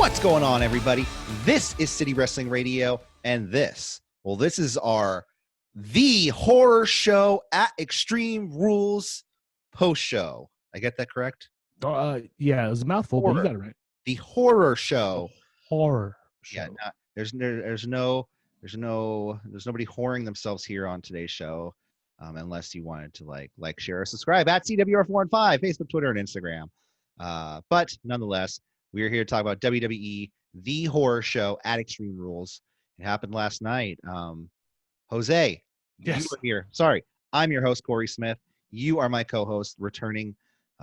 What's going on, everybody? This is City Wrestling Radio, and this is our The Horror Show at Extreme Rules post-show. I get that correct? Yeah, it was a mouthful, but you got it right. The Horror Show. Horror show. Yeah, there's nobody whoring themselves here on today's show, unless you wanted to like, share, or subscribe at CWR415, Facebook, Twitter, and Instagram. But nonetheless, we are here to talk about WWE The Horror Show at Extreme Rules. It happened last night. Jose, yes. You were here. Sorry, I'm your host, Korey Smith. You are my co-host, returning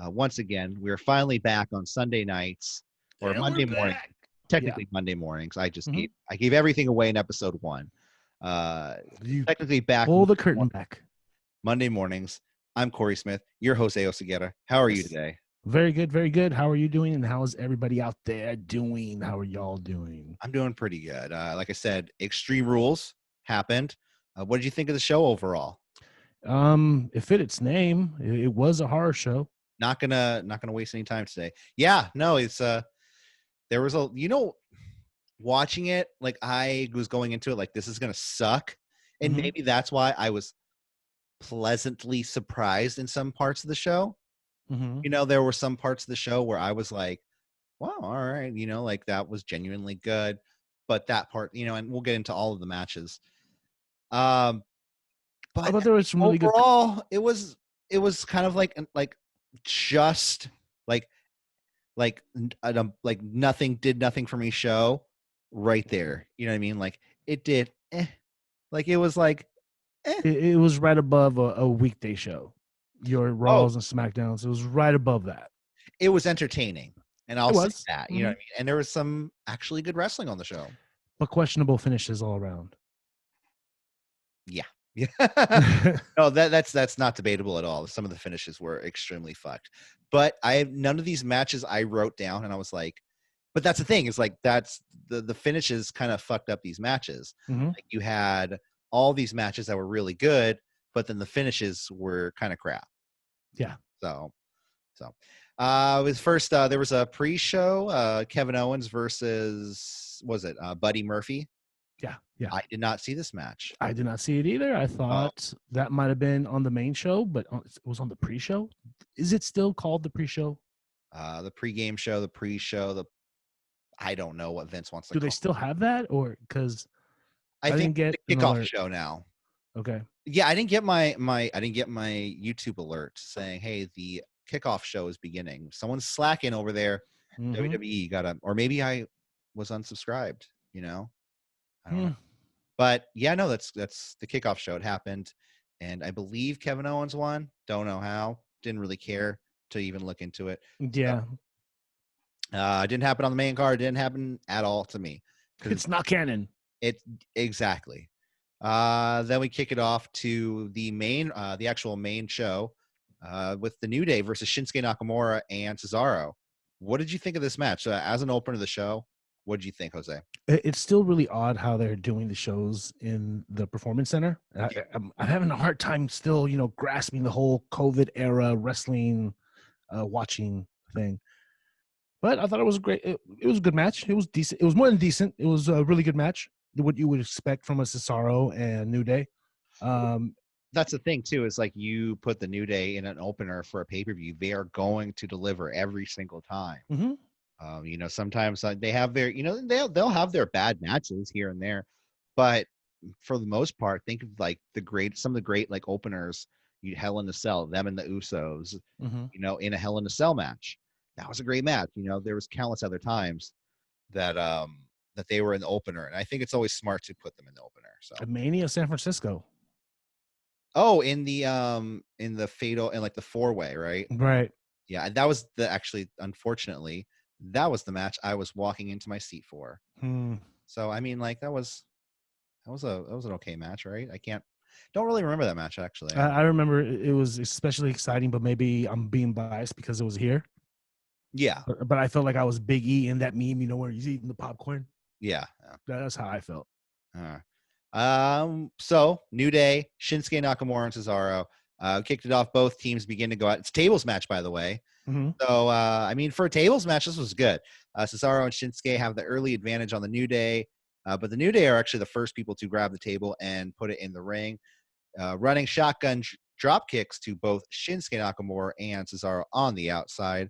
once again. We are finally back on Sunday nights or Monday morning. Technically Monday mornings. I just gave everything away in episode 1. Technically back. Pull the curtain back. Monday mornings. I'm Korey Smith, your Jose Oseguera. How are you today? Very good, very good. How are you doing? And how is everybody out there doing? How are y'all doing? I'm doing pretty good. Like I said, Extreme Rules happened. What did you think of the show overall? It fit its name. It was a horror show. Not gonna waste any time today. Yeah, no, it's there was watching it, like I was going into it like this is gonna suck, and maybe that's why I was pleasantly surprised in some parts of the show. There were some parts of the show where I was like, wow, all right, like that was genuinely good. But that part, and we'll get into all of the matches. But there was some really overall, it was kind of like just like nothing did nothing for me show right there. You know what I mean? Like it did, like it was like, It was right above a weekday show. Your Raws and SmackDowns, it was right above that. It was entertaining, and I'll say that. You know what I mean? And there was some actually good wrestling on the show, but questionable finishes all around. Yeah. No, that's not debatable at all. Some of the finishes were extremely fucked, but none of these matches I wrote down, and I was like, but that's the thing, is like that's the finishes kind of fucked up these matches. Like you had all these matches that were really good, but then the finishes were kind of crap. Yeah. So was first there was a pre-show, Kevin Owens versus Buddy Murphy. Yeah. I did not see this match. I did not see it either. I thought that might have been on the main show, but it was on the pre-show. Is it still called the pre-show? The pre-game show, the pre-show, I don't know what Vince wants to Do call they still have that, or because I think didn't get the kickoff show now? Okay. Yeah, I didn't get my YouTube alert saying, "Hey, the kickoff show is beginning." Someone's slacking over there. WWE gotta, or maybe I was unsubscribed. I don't know. But yeah, no, that's the kickoff show. It happened, and I believe Kevin Owens won. Don't know how. Didn't really care to even look into it. Yeah. Didn't happen on the main card. Didn't happen at all to me. It's not canon. It exactly. Then we kick it off to the actual main show, with the New Day versus Shinsuke Nakamura and Cesaro. What did you think of this match? As an opener of the show, what did you think, Jose? It's still really odd how they're doing the shows in the Performance Center. I'm having a hard time still, grasping the whole COVID era wrestling watching thing. But I thought it was great. It was a good match. It was decent. It was more than decent. It was a really good match. What you would expect from a Cesaro and New Day. That's the thing too, is like you put the New Day in an opener for a pay-per-view, they are going to deliver every single time. Sometimes they have their, they'll have their bad matches here and there, but for the most part, think of like some of the great like openers. Hell in a Cell, them and the Usos, in a Hell in a Cell match. That was a great match. There was countless other times that they were in the opener, and I think it's always smart to put them in the opener. So Mania San Francisco. Oh, in the fatal, and like the 4-way, right? Right. Yeah, that was unfortunately, that was the match I was walking into my seat for. So I mean, like that was an okay match, right? Don't really remember that match actually. I remember it was especially exciting, but maybe I'm being biased because it was here. Yeah. But I felt like I was Big E in that meme, where he's eating the popcorn. Yeah. That's how I felt. So New Day, Shinsuke Nakamura and Cesaro kicked it off. Both teams begin to go out. It's a tables match, by the way. So, I mean, for a tables match, this was good. Cesaro and Shinsuke have the early advantage on the New Day, but the New Day are actually the first people to grab the table and put it in the ring, running shotgun drop kicks to both Shinsuke Nakamura and Cesaro on the outside.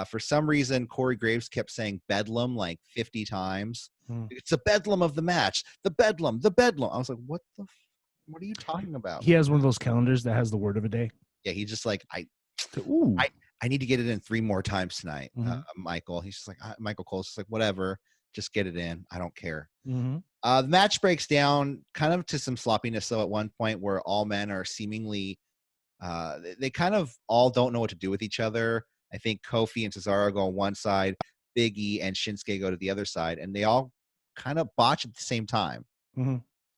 For some reason, Corey Graves kept saying Bedlam like 50 times. It's a Bedlam of the match. The Bedlam, the Bedlam. I was like, what are you talking about? He has one of those calendars that has the word of a day. Yeah, he's just like, I need to get it in 3 more times tonight, Michael. He's just like, Michael Cole's just like, whatever, just get it in. I don't care. The match breaks down kind of to some sloppiness, though, at one point where all men are seemingly, they kind of all don't know what to do with each other. I think Kofi and Cesaro go on one side, Big E and Shinsuke go to the other side, and they all kind of botch at the same time.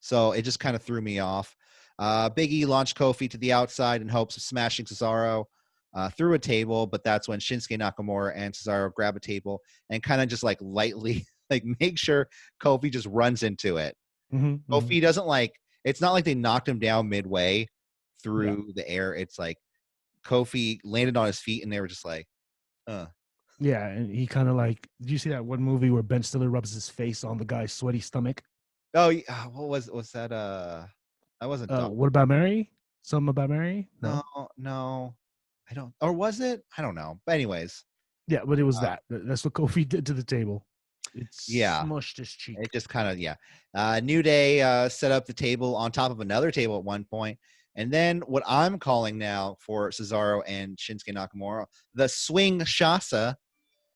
So it just kind of threw me off. Big E launched Kofi to the outside in hopes of smashing Cesaro through a table, but that's when Shinsuke Nakamura and Cesaro grab a table and kind of just like lightly like make sure Kofi just runs into it. Kofi doesn't it's not like they knocked him down midway through the air. It's like Kofi landed on his feet and they were just like, Yeah, and he kind of like, did you see that one movie where Ben Stiller rubs his face on the guy's sweaty stomach? Oh, yeah. What was that? I wasn't. What About Mary? Something About Mary? No. I don't. Or was it? I don't know. But anyways. Yeah, but it was that. That's what Kofi did to the table. It's smushed his cheek. It just kind of, New Day set up the table on top of another table at one point. And then what I'm calling now for Cesaro and Shinsuke Nakamura, the swing shasa.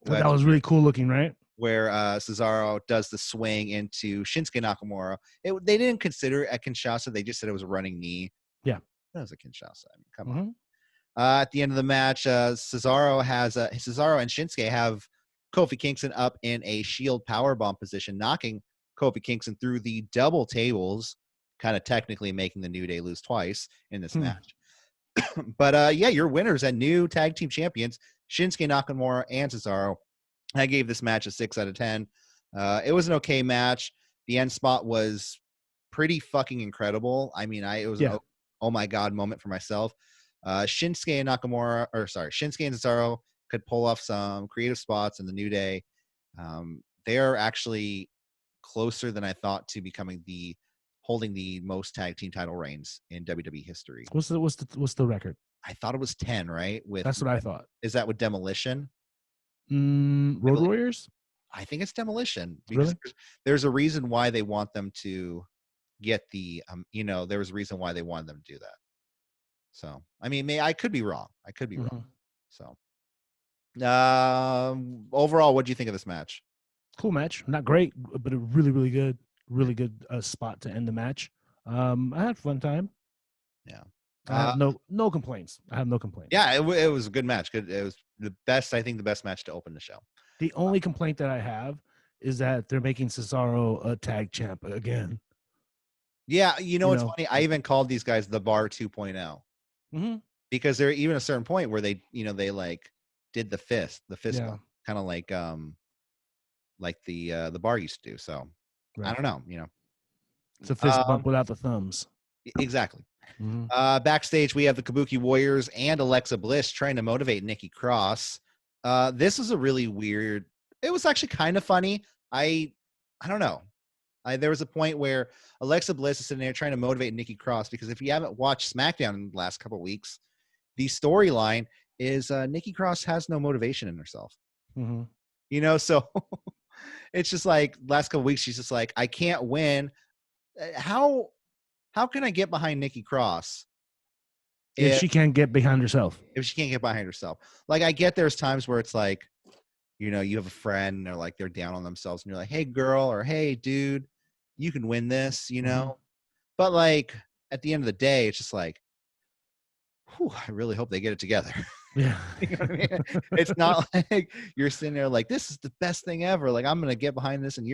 That was really cool looking, right? Where Cesaro does the swing into Shinsuke Nakamura. They didn't consider it a Kinshasa. They just said it was a running knee. Yeah. That was a Kinshasa. I mean, come on. At the end of the match, Cesaro and Shinsuke have Kofi Kingston up in a shield powerbomb position, knocking Kofi Kingston through the double tables, kind of technically making the New Day lose twice in this match. But your winners and new tag team champions, Shinsuke Nakamura and Cesaro. I gave this match a 6 out of 10. It was an okay match. The end spot was pretty fucking incredible. I mean, it was an oh my god moment for myself. Shinsuke and Cesaro could pull off some creative spots in the New Day. They are actually closer than I thought to becoming holding the most tag team title reigns in WWE history. What's the record? I thought it was 10, right? That's what I thought. Is that with Demolition? Road Warriors? I think it's Demolition. Because there's a reason why they want them to get the there was a reason why they wanted them to do that. So I mean, I could be wrong. Wrong. So overall, what do you think of this match? Cool match. Not great, but a really good spot to end the match. I had a fun time. Yeah. I have no complaints. Yeah, it was a good match. It was the best match to open the show. The only complaint that I have is that they're making Cesaro a tag champ again. Yeah, it's funny. I even called these guys the Bar 2.0. Because they're even a certain point where they like did the fist bump, kind of like the Bar used to do. So I don't know, It's a fist bump without the thumbs. Exactly. Backstage, we have the Kabuki Warriors and Alexa Bliss trying to motivate Nikki Cross. This was a really weird. It was actually kind of funny. I don't know. There was a point where Alexa Bliss is sitting there trying to motivate Nikki Cross, because if you haven't watched SmackDown in the last couple of weeks, the storyline is Nikki Cross has no motivation in herself. So it's just like last couple of weeks she's just like, I can't win. How can I get behind Nikki Cross if she can't get behind herself? If she can't get behind herself. Like, I get there's times where it's like, you have a friend and they're down on themselves and you're like, hey girl, or hey dude, you can win this, But like at the end of the day, it's just like, I really hope they get it together. Yeah. You know what I mean? It's not like you're sitting there like, this is the best thing ever. Like, I'm going to get behind this. And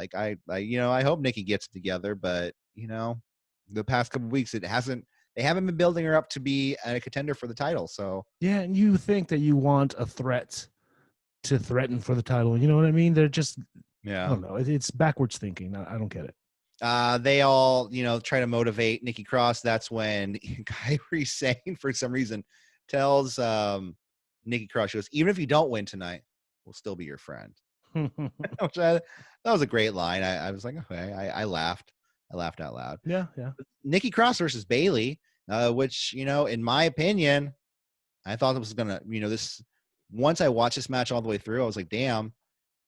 I hope Nikki gets it together, but the past couple of weeks, they haven't been building her up to be a contender for the title. So yeah. And you think that you want a threat to threaten for the title. You know what I mean? They're just, I don't know. It's backwards thinking. I don't get it. They all, try to motivate Nikki Cross. That's when Kyrie Sane, for some reason, tells Nikki Cross, she goes, even if you don't win tonight, will still be your friend. That was a great line. I was like, okay, I laughed. I laughed out loud. Yeah. Nikki Cross versus Bayley, which, in my opinion, I thought it was gonna, this. Once I watched this match all the way through, I was like, damn,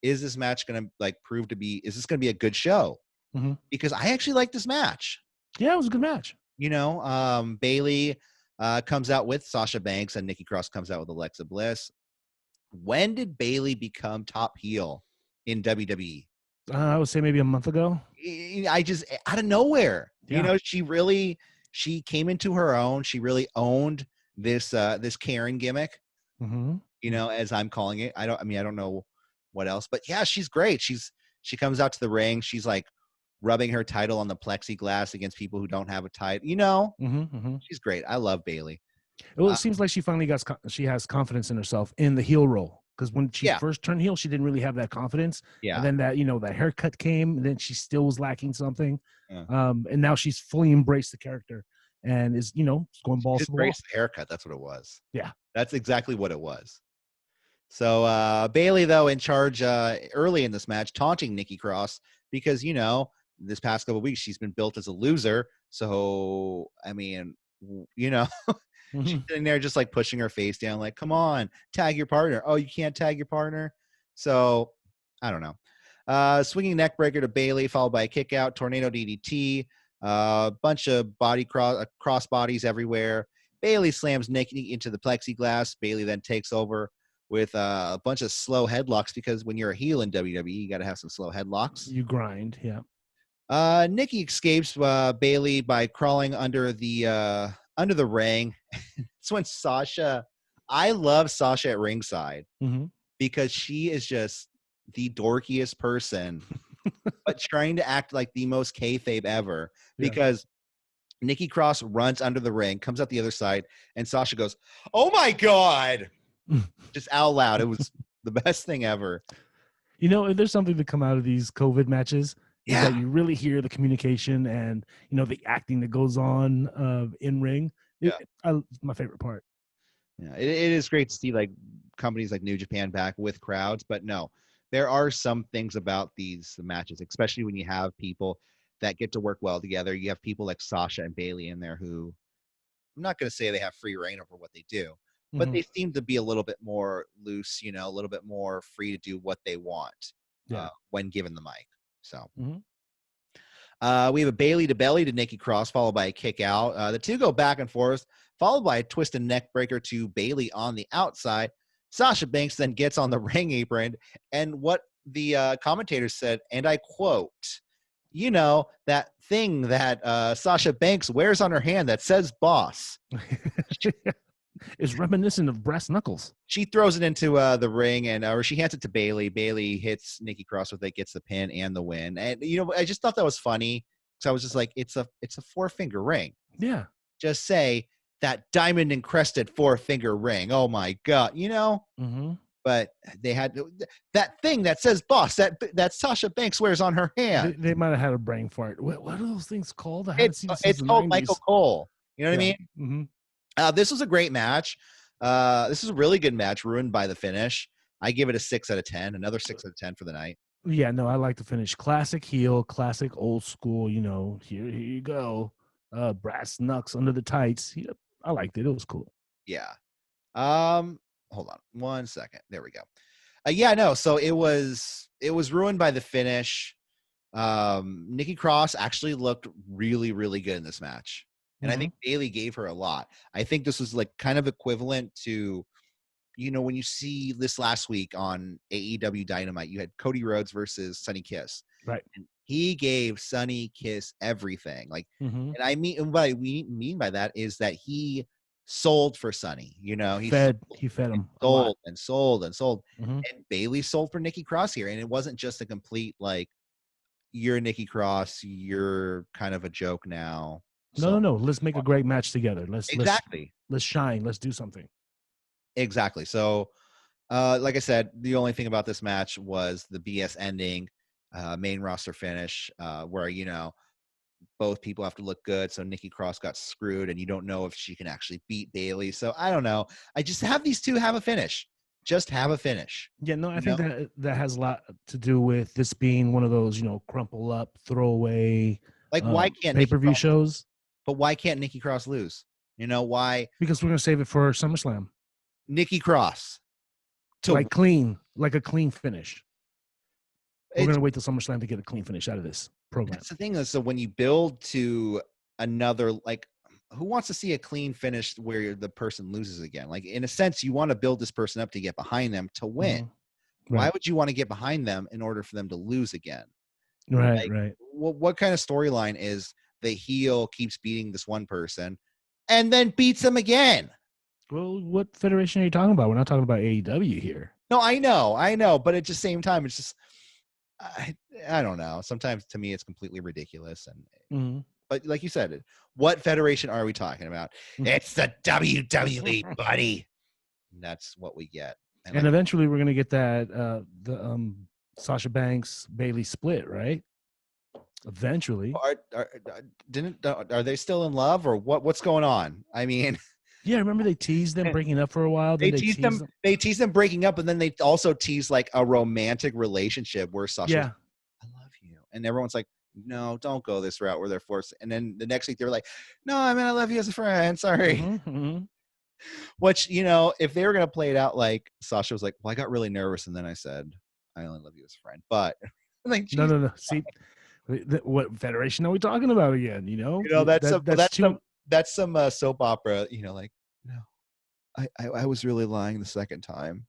is this match gonna prove to be? Is this gonna be a good show? Mm-hmm. Because I actually like this match. Yeah, it was a good match. Bayley comes out with Sasha Banks, and Nikki Cross comes out with Alexa Bliss. When did Bayley become top heel in WWE? I would say maybe a month ago. I just out of nowhere. Yeah. She came into her own. She really owned this Karen gimmick. Mm-hmm. As I'm calling it. I don't know what else, but yeah, she's great. She comes out to the ring. She's like rubbing her title on the plexiglass against people who don't have a title. She's great. I love Bayley. Well, it seems like she finally she has confidence in herself in the heel role. Because when she first turned heel, she didn't really have that confidence. Yeah. And then that haircut came, and then she still was lacking something. Yeah. And now she's fully embraced the character and is, going balls to the wall. Embraced the haircut. That's what it was. Yeah. That's exactly what it was. So Bayley, though, in charge early in this match, taunting Nikki Cross because, this past couple of weeks, she's been built as a loser. So, she's sitting there just pushing her face down, like, come on, tag your partner. Oh, you can't tag your partner. So I don't know. Swinging neck breaker to Bayley, followed by a kick out, tornado DDT, bunch of body cross bodies everywhere. Bayley slams Nikki into the plexiglass. Bayley then takes over with a bunch of slow headlocks because when you're a heel in WWE, you got to have some slow headlocks. You grind, yeah. Nikki escapes Bayley by crawling under the ring. It's when I love Sasha at ringside because she is just the dorkiest person, but trying to act like the most kayfabe ever. Yeah. Because Nikki Cross runs under the ring, comes out the other side, and Sasha goes, "Oh my God!" just out loud. It was the best thing ever. If there's something to come out of these COVID matches, is that you really hear the communication and the acting that goes on in ring. My favorite part. Yeah, it is great to see companies like New Japan back with crowds, but no, there are some things about these matches, especially when you have people that get to work well together. You have people like Sasha and Bayley in there who, I'm not going to say they have free reign over what they do, but they seem to be a little bit more loose, a little bit more free to do what they want when given the mic. So we have a Bayley to belly to Nikki Cross, followed by a kick out. The two go back and forth, followed by a twisted neck breaker to Bayley on the outside. Sasha Banks then gets on the ring apron, and what the commentators said, and I quote, that thing that Sasha Banks wears on her hand that says boss. Is reminiscent of brass knuckles. She throws it into the ring, or she hands it to Bayley. Bayley hits Nikki Cross with it, gets the pin and the win. And I just thought that was funny because I was just like, it's a 4-finger ring. Yeah, just say that diamond encrusted 4-finger ring. Oh my God, But they had that thing that says boss that Sasha Banks wears on her hand. They might have had a brain fart. What are those things called? It's called 90s. Michael Cole. You know what I mean? Mm-hmm. This was a great match. This is a really good match, ruined by the finish. I give it a 6 out of 10, another 6 out of 10 for the night. Yeah, no, I like the finish. Classic heel, classic old school, here you go. Brass knucks under the tights. Yeah, I liked it. It was cool. Yeah. Hold on 1 second. There we go. So it was ruined by the finish. Nikki Cross actually looked really, really good in this match. And I think Bayley gave her a lot. I think this was kind of equivalent to, when you see this last week on AEW Dynamite, you had Cody Rhodes versus Sonny Kiss. Right. And he gave Sonny Kiss everything. And I mean, what I mean by that is that he sold for Sonny. He fed him. Sold and sold and sold. And Bayley sold for Nikki Cross here. And it wasn't just a complete, you're Nikki Cross, you're kind of a joke now. No. Let's make a great match together. Let's shine. Let's do something. Exactly. So, like I said, the only thing about this match was the BS ending, main roster finish, where both people have to look good. So Nikki Cross got screwed, and you don't know if she can actually beat Bayley. So I don't know. I just have these two have a finish. Just have a finish. Yeah, no, I think that has a lot to do with this being one of those, crumple up, throwaway, like why can't pay-per-view shows. But why can't Nikki Cross lose? Why? Because we're gonna save it for SummerSlam. Nikki Cross, like a clean finish. We're gonna wait till SummerSlam to get a clean finish out of this program. That's the thing is, so when you build to another, like, who wants to see a clean finish where the person loses again? Like, in a sense, you want to build this person up to get behind them to win. Mm-hmm. Right. Why would you want to get behind them in order for them to lose again? Right, right. What kind of storyline is the heel keeps beating this one person and then beats them again? Well, what federation are you talking about? We're not talking about AEW here. No, I know. But at the same time, it's just, I don't know. Sometimes to me, it's completely ridiculous. And But like you said, what federation are we talking about? It's the WWE, buddy. And that's what we get. And eventually we're going to get that the Sasha Banks Bailey split, right? Eventually. Are they still in love or what's going on? I mean, yeah, remember they teased them breaking up for a while. They teased them breaking up, and then they also teased like a romantic relationship where Sasha, I love you, and everyone's like, no, don't go this route where they're forced. And then the next week they were like, no, I mean, I love you as a friend. Sorry. Mm-hmm. Which, if they were going to play it out like Sasha was like, well, I got really nervous. And then I said, I only love you as a friend. But like, no. See, what federation are we talking about again? That's some soap opera, like, no, I was really lying the second time.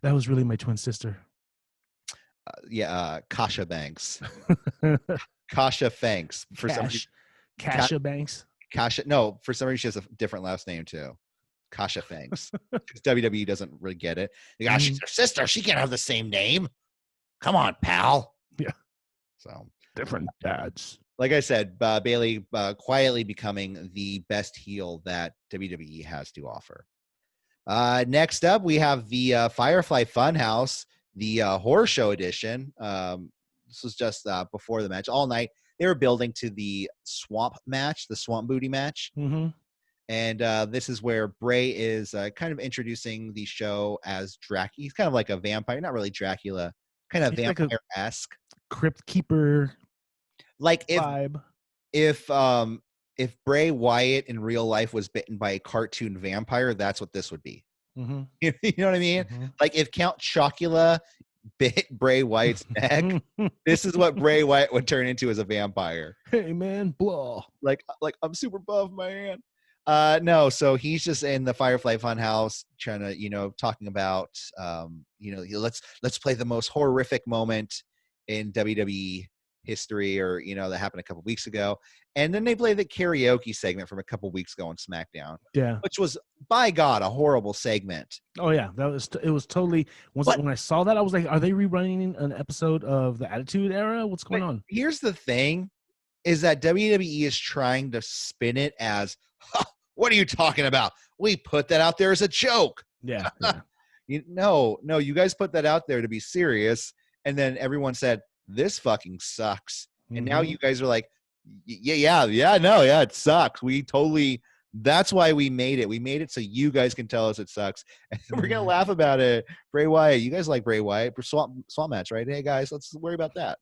That was really my twin sister. Kasha Banks. Kasha Fanks. Kasha Banks. Kasha. No, for some reason she has a different last name too. Kasha Fanks. Because WWE doesn't really get it. She's her sister. She can't have the same name. Come on, pal. Yeah. So different dads. Like I said, Bailey quietly becoming the best heel that WWE has to offer. Next up, we have the Firefly Funhouse. The Horror Show edition. This was just before the match. All night they were building to the swamp match, the swamp booty match. Mm-hmm. And this is where Bray is kind of introducing the show as Dracula. He's kind of like a vampire, not really Dracula, kind of vampire-esque. Like Crypt Keeper. Like vibe. If Bray Wyatt in real life was bitten by a cartoon vampire, that's what this would be. Mm-hmm. You know what I mean? Mm-hmm. Like if Count Chocula bit Bray Wyatt's neck, this is what Bray Wyatt would turn into as a vampire. Hey man, blah. Like I'm super buff, man. No, so he's just in the Firefly Funhouse trying to, talking about let's play the most horrific moment in WWE history, or that happened a couple weeks ago. And then they play the karaoke segment from a couple weeks ago on SmackDown. Yeah, which was, by God, a horrible segment. Oh yeah, it was totally. When I saw that, I was like, are they rerunning an episode of the Attitude Era? What's going on? Here's the thing: is that WWE is trying to spin it as, what are you talking about? We put that out there as a joke. Yeah. No, you guys put that out there to be serious, and then everyone said this fucking sucks, and now you guys are like, it sucks. That's why we made it. We made it so you guys can tell us it sucks, and we're gonna laugh about it. Bray Wyatt, you guys like Bray Wyatt? Swamp match, right? Hey guys, let's worry about that.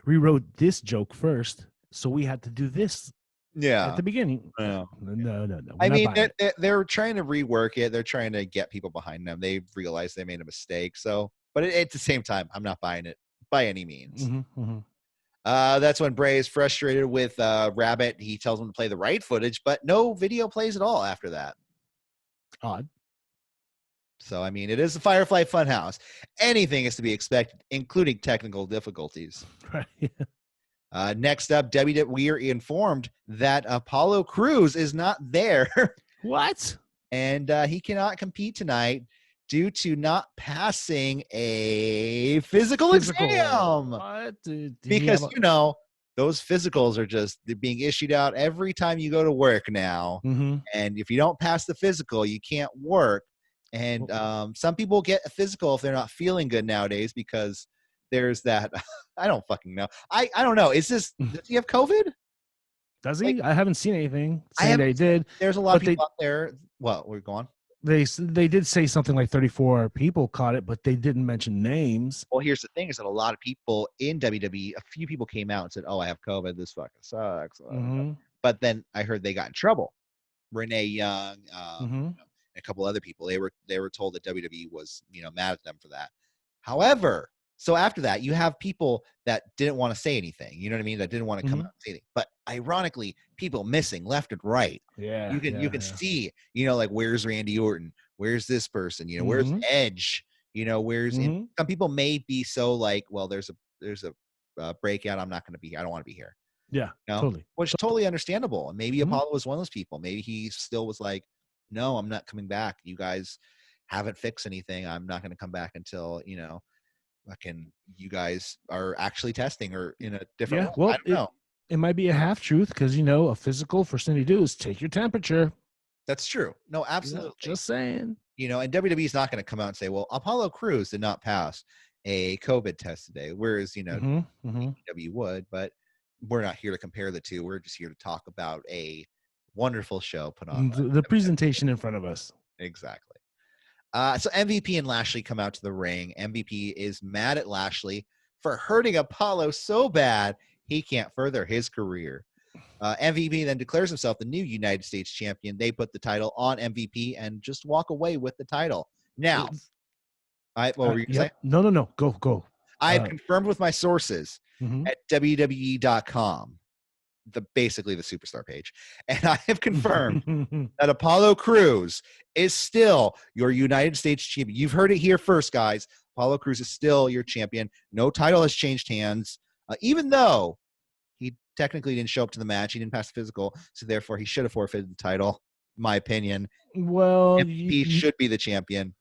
We wrote this joke first, so we had to do this. Yeah, at the beginning. No. I mean, they're trying to rework it. They're trying to get people behind them. They realize they made a mistake. So, but at the same time, I'm not buying it by any means. That's when Bray is frustrated with Rabbit. He tells him to play the right footage, but no video plays at all after that. Odd. So, I mean, it is the Firefly Funhouse. Anything is to be expected, including technical difficulties. Right. Next up, we are informed that Apollo Crews is not there. What? And he cannot compete tonight due to not passing a physical exam. What? Because, those physicals are just being issued out every time you go to work now. Mm-hmm. And if you don't pass the physical, you can't work. And some people get a physical if they're not feeling good nowadays, because there's that. I don't fucking know. I don't know. Does he have COVID? Does he? I haven't seen anything saying they did. There's a lot of people out there. Well, we're going. They did say something like 34 people caught it, but they didn't mention names. Well, here's the thing: is that a lot of people in WWE, a few people came out and said, "Oh, I have COVID. This fucking sucks." But then I heard they got in trouble. Renee Young, a couple other people. They were told that WWE was mad at them for that. However, so after that, you have people that didn't want to say anything. You know what I mean? That didn't want to come out and say anything. But ironically, people missing left and right. Yeah, you can see, like, where's Randy Orton? Where's this person? Where's Edge? Where's some people may be so like, well, there's a breakout. I'm not going to be here. I don't want to be here. Yeah, totally. Which is totally understandable. And maybe Apollo was one of those people. Maybe he still was like, no, I'm not coming back. You guys haven't fixed anything. I'm not going to come back until, you guys are actually testing or in a different way. Well, I don't know. It might be a half truth because, a physical first thing to do is take your temperature. That's true. No, absolutely. Just saying. And WWE is not going to come out and say, well, Apollo Crews did not pass a COVID test today. Whereas, WWE would, but we're not here to compare the two. We're just here to talk about a wonderful show put on. The presentation in front of us. Exactly. So MVP and Lashley come out to the ring. MVP is mad at Lashley for hurting Apollo so bad he can't further his career. MVP then declares himself the new United States champion. They put the title on MVP and just walk away with the title. Now, what were you saying? No. Go. I've confirmed with my sources at WWE.com, basically the superstar page, and I have confirmed that Apollo Crews is still your United States champion. You've heard it here first, guys. Apollo Crews is still your champion. No title has changed hands, even though he technically didn't show up to the match. He didn't pass the physical, so therefore he should have forfeited the title, in my opinion. Well, he should be the champion,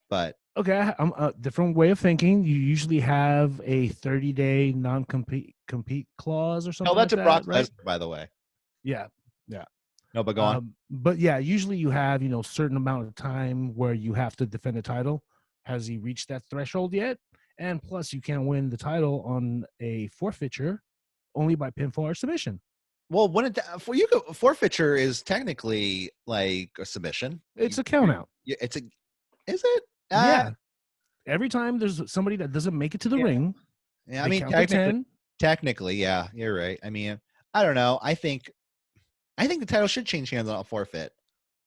but okay, I'm a different way of thinking. You usually have a 30-day non-compete clause or something. No, that's like a Brock right? Lesnar, by the way. Yeah. No, but go on. But yeah, usually you have certain amount of time where you have to defend the title. Has he reached that threshold yet? And plus, you can't win the title on a forfeiture, only by pinfall or submission. Well, forfeiture is technically like a submission. It's a count out. Is it? Yeah. Every time there's somebody that doesn't make it to the ring. Yeah, I mean, technically, yeah, you're right. I mean, I don't know. I think the title should change hands on a forfeit.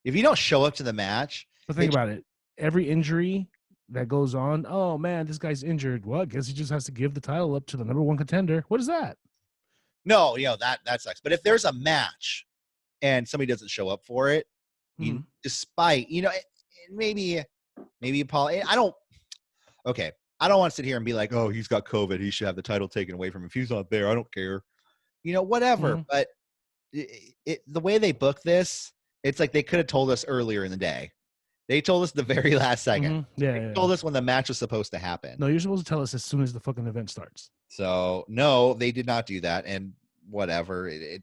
If you don't show up to the match. But think about it. Every injury that goes on, oh man, this guy's injured. Well, I guess he just has to give the title up to the number one contender. What is that? No, that sucks. But if there's a match and somebody doesn't show up for it, despite, maybe Paul, I don't want to sit here and be like, oh, he's got COVID. He should have the title taken away from him. If he's not there, I don't care. Whatever. But the way they book this, it's like they could have told us earlier in the day. They told us the very last second. They told us when the match was supposed to happen. No, you're supposed to tell us as soon as the fucking event starts. So, no, they did not do that. And whatever. It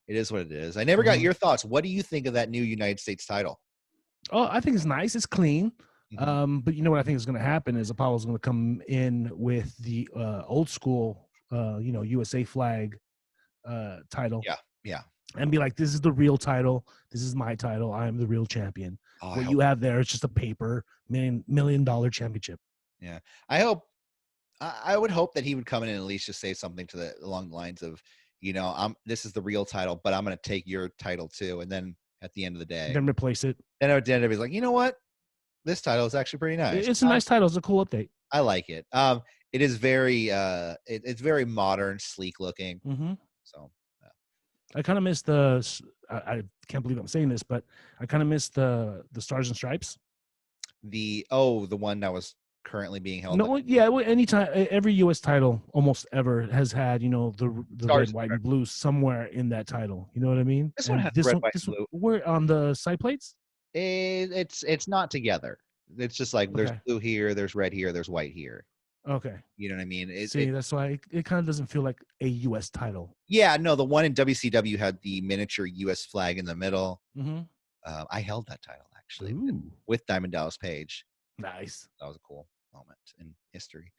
is what it is. I never got your thoughts. What do you think of that new United States title? Oh, I think it's nice. It's clean. But what I think is going to happen is Apollo's going to come in with the old school, USA flag title. Yeah. And be like, this is the real title. This is my title. I am the real champion. What you have there is just a paper $1 million championship. Yeah. I would hope that he would come in and at least just say something along the lines of, this is the real title, but I'm going to take your title too. And then at the end of the day, then replace it. Then at the end of it, he's like, you know what? This title is actually pretty nice. It's a nice title. It's a cool update. I like it. It is very, it's very modern, sleek looking. So I kind of miss I can't believe I'm saying this, but I kind of miss the Stars and Stripes. The one that was currently being held. No, anytime, every U.S. title almost ever has had, the red, white, and blue somewhere in that title. You know what I mean? This one has red, white, and blue. Where on the side plates? It's not together. It's just like there's blue here, there's red here, there's white here. Okay. You know what I mean? That's why it kind of doesn't feel like a U.S. title. Yeah, no, the one in WCW had the miniature U.S. flag in the middle. I held that title actually with Diamond Dallas Page. Nice. That was a cool moment in history.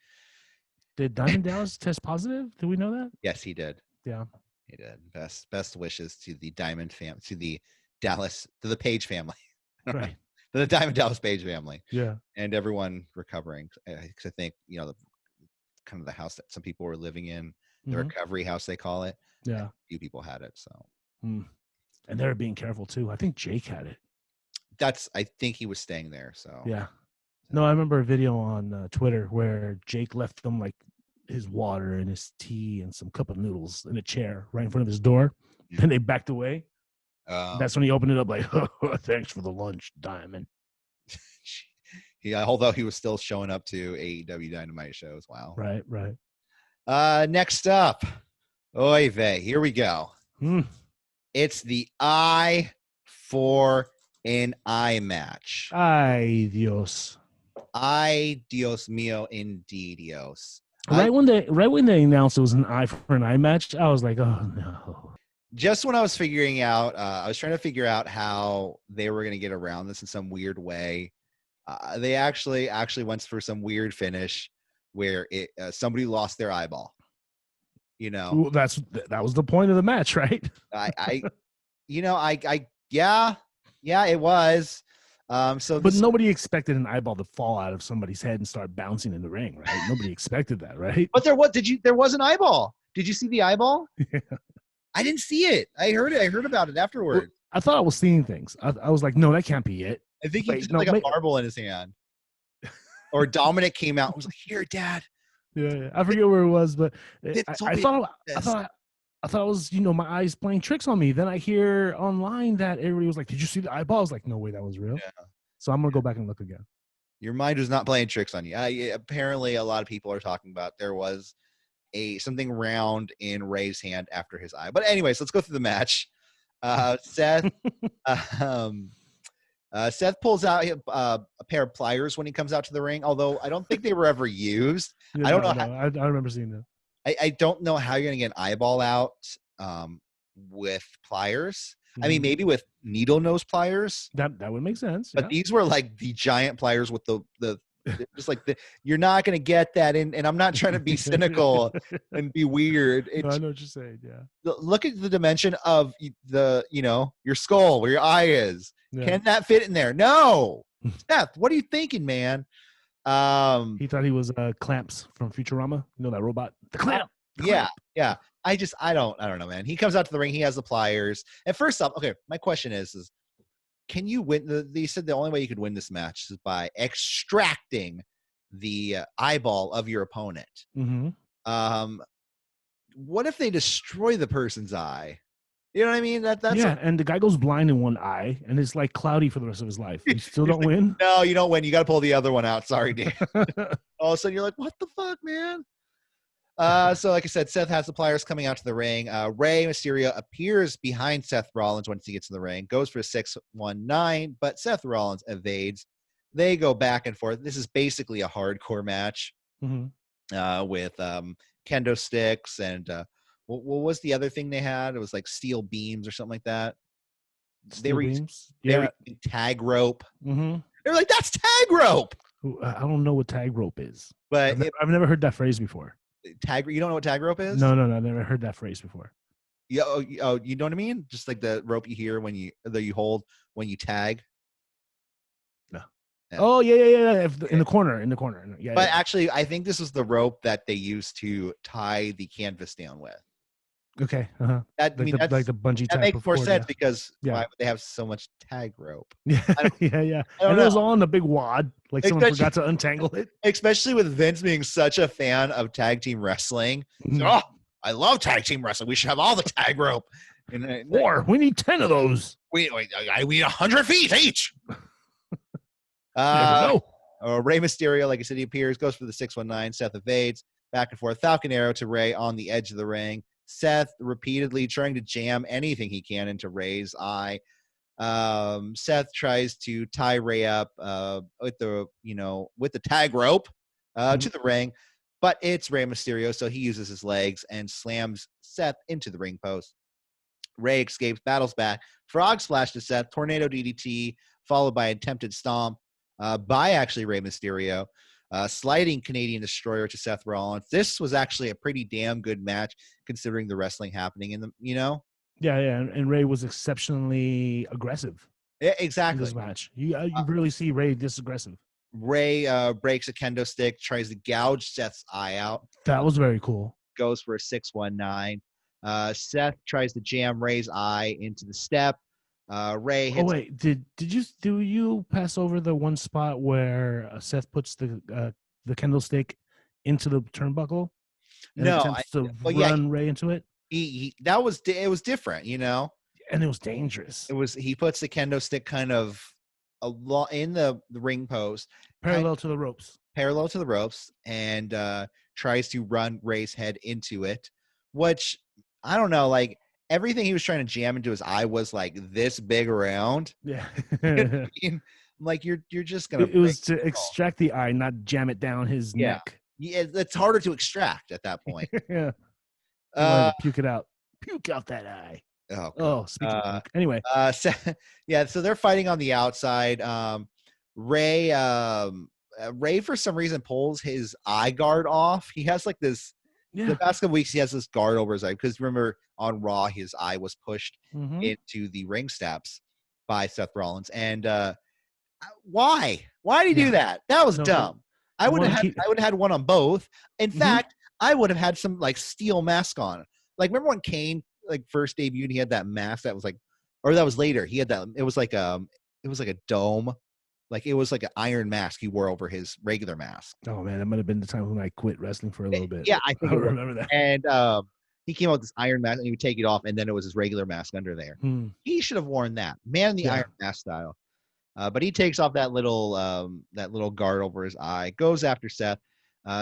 Did Diamond Dallas test positive? Did we know that? Yes, he did. Yeah, he did. Best wishes to the Diamond to the Page family. Right. the Diamond Dallas Page family. Yeah. And everyone recovering. Because I think, kind of the house that some people were living in, the recovery house, they call it. Yeah. A few people had it. So. And they were being careful too. I think Jake had it. I think he was staying there. So. Yeah. No, I remember a video on Twitter where Jake left them like his water and his tea and some cup of noodles in a chair right in front of his door. Yeah. And they backed away. That's when he opened it up like, oh, thanks for the lunch, Diamond. Although he was still showing up to AEW Dynamite shows. Wow. Right. Next up, oy vey, here we go. It's the Eye for an Eye match. Ay Dios. Ay Dios mío, indeed Dios. Right when they announced it was an Eye for an Eye match, I was like, oh no. Just when I was figuring out, I was trying to figure out how they were going to get around this in some weird way. They actually went through some weird finish where somebody lost their eyeball. Well, that was the point of the match, right? Yeah, it was. But nobody expected an eyeball to fall out of somebody's head and start bouncing in the ring, right? Nobody expected that, right? But there was an eyeball. Did you see the eyeball? Yeah. I didn't see it. I heard it. I heard about it afterward. Well, I thought I was seeing things. I was like, no, that can't be it. I think he had a marble in his hand. Or Dominic came out and was like, here, Dad. Yeah. I forget where it was, but I thought it was, my eyes playing tricks on me. Then I hear online that everybody was like, did you see the eyeball? I was like, no way, that was real. Yeah. So I'm going to go back and look again. Your mind was not playing tricks on you. Apparently, a lot of people are talking about there was something round in Ray's hand after his eye. But anyways, let's go through the match. Seth pulls out a pair of pliers when he comes out to the ring, although I don't think they were ever used. Yeah, I don't know. I remember seeing that. I don't know how you're going to get an eyeball out with pliers. I mean, maybe with needle nose pliers. That would make sense. But these were like the giant pliers with the just like you're not going to get that in. And I'm not trying to be cynical and be weird. No, I know what you're saying. Yeah. Look at the dimension of your skull where your eye is. Yeah. Can that fit in there? No. Seth, what are you thinking, man? He thought he was Clamps from Futurama. You know that robot? The Clamp. Yeah. I don't know, man. He comes out to the ring. He has the pliers. And first off, okay, my question is can you win? They said the only way you could win this match is by extracting the eyeball of your opponent. Mm-hmm. What if they destroy the person's eye? You know what I mean? That's and the guy goes blind in one eye, and it's like cloudy for the rest of his life. You still don't win? No, you don't win. You got to pull the other one out. Sorry, Dan. All of a sudden, you're like, what the fuck, man? So like I said, Seth has the pliers coming out to the ring. Rey Mysterio appears behind Seth Rollins once he gets in the ring, goes for a 619, but Seth Rollins evades. They go back and forth. This is basically a hardcore match with kendo sticks and what was the other thing they had? It was like steel beams or something like that. They were using tag rope. Mm-hmm. They were like, that's tag rope. I don't know what tag rope is, but I've never heard that phrase before. You don't know what tag rope is? No, I've never heard that phrase before. Yeah, you know what I mean? Just like the rope you hear when you hold when you tag. No. Yeah. Oh yeah. In the corner. Yeah. But actually, I think this is the rope that they used to tie the canvas down with. Okay. Uh-huh. That's like the bungee. That makes more sense because why would they have so much tag rope? Yeah. Yeah. And it was all on a big wad. Like someone forgot to untangle it. Especially with Vince being such a fan of tag team wrestling. Oh, I love tag team wrestling. We should have all the tag rope. We need 10 of those. We 100 feet each. Never know. Rey Mysterio, like I said, he appears, goes for the 619. Seth evades, back and forth. Falcon Arrow to Rey on the edge of the ring. Seth repeatedly trying to jam anything he can into Rey's eye. Seth tries to tie Rey up with the tag rope to the ring, but it's Rey Mysterio, so he uses his legs and slams Seth into the ring post. Rey escapes, battles back, frog splash to Seth, tornado DDT, followed by attempted stomp by actually Rey Mysterio. Sliding Canadian Destroyer to Seth Rollins. This was actually a pretty damn good match considering the wrestling happening in the. Yeah, and Rey was exceptionally aggressive. Yeah, in exactly. this match. You really see Ray this aggressive. Ray breaks a kendo stick, tries to gouge Seth's eye out. That was very cool. Goes for a 619. Seth tries to jam Ray's eye into the step. Ray hits. Oh wait, do you pass over the one spot where Seth puts the candlestick into the turnbuckle and No, attempts to run Ray into it? It was different, you know, and it was dangerous. He puts the kendo stick kind of in the ring post, parallel to the ropes, and tries to run Ray's head into it, which I don't know, like everything he was trying to jam into his eye was like this big around. Yeah. You know what I mean? Like you're just gonna. It was to extract the eye, not jam it down his neck. Yeah, it's harder to extract at that point. Yeah. Puke it out. Puke out that eye. Speaking of puke. Anyway. So they're fighting on the outside. Ray for some reason pulls his eye guard off. He has like this. Yeah. The past couple weeks, he has this guard over his eye because remember on Raw, his eye was pushed into the ring steps by Seth Rollins. And why? Why did he do that? That was dumb. I would have had one on both. In fact, I would have had some like steel mask on. Like remember when Kane like first debuted, and he had that mask that was like, or that was later. He had that. It was like a dome. Like it was like an iron mask he wore over his regular mask. Oh man, that might have been the time when I quit wrestling for a little bit. Yeah, I think I remember that. And he came out with this iron mask, and he would take it off, and then it was his regular mask under there. He should have worn that, man in the iron mask style. But he takes off that little guard over his eye, goes after Seth.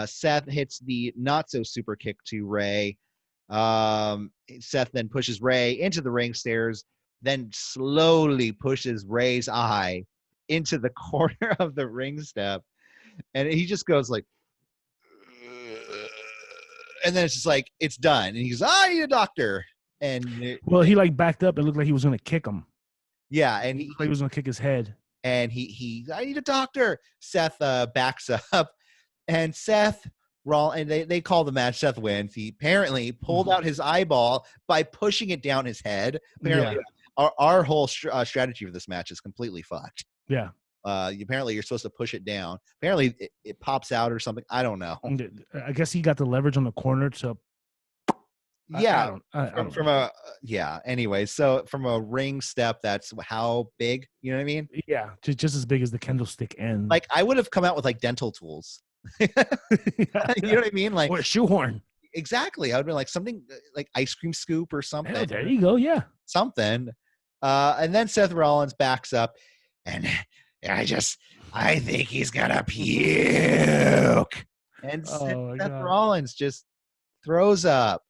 Seth hits the not so super kick to Ray. Seth then pushes Ray into the ring stairs, then slowly pushes Ray's eye into the corner of the ring step, and he just goes like, and then it's just like it's done, and he goes, "I need a doctor." And he like backed up and looked like he was gonna kick him. Yeah, and he was gonna kick his head. And he I need a doctor. Seth backs up, and Seth and they call the match. Seth wins. He apparently pulled out his eyeball by pushing it down his head. Apparently, our whole strategy for this match is completely fucked. Yeah. Apparently, you're supposed to push it down. Apparently, it pops out or something. I don't know. I guess he got the leverage on the corner to. Yeah. Anyway, so from a ring step, that's how big? You know what I mean? Yeah, just as big as the candlestick end. Like I would have come out with like dental tools. You know what I mean? Like or a shoehorn. Exactly. I would be like something like ice cream scoop or something. Hey, there you go. Yeah. Something. And then Seth Rollins backs up, and I think he's gonna puke. And Seth Rollins just throws up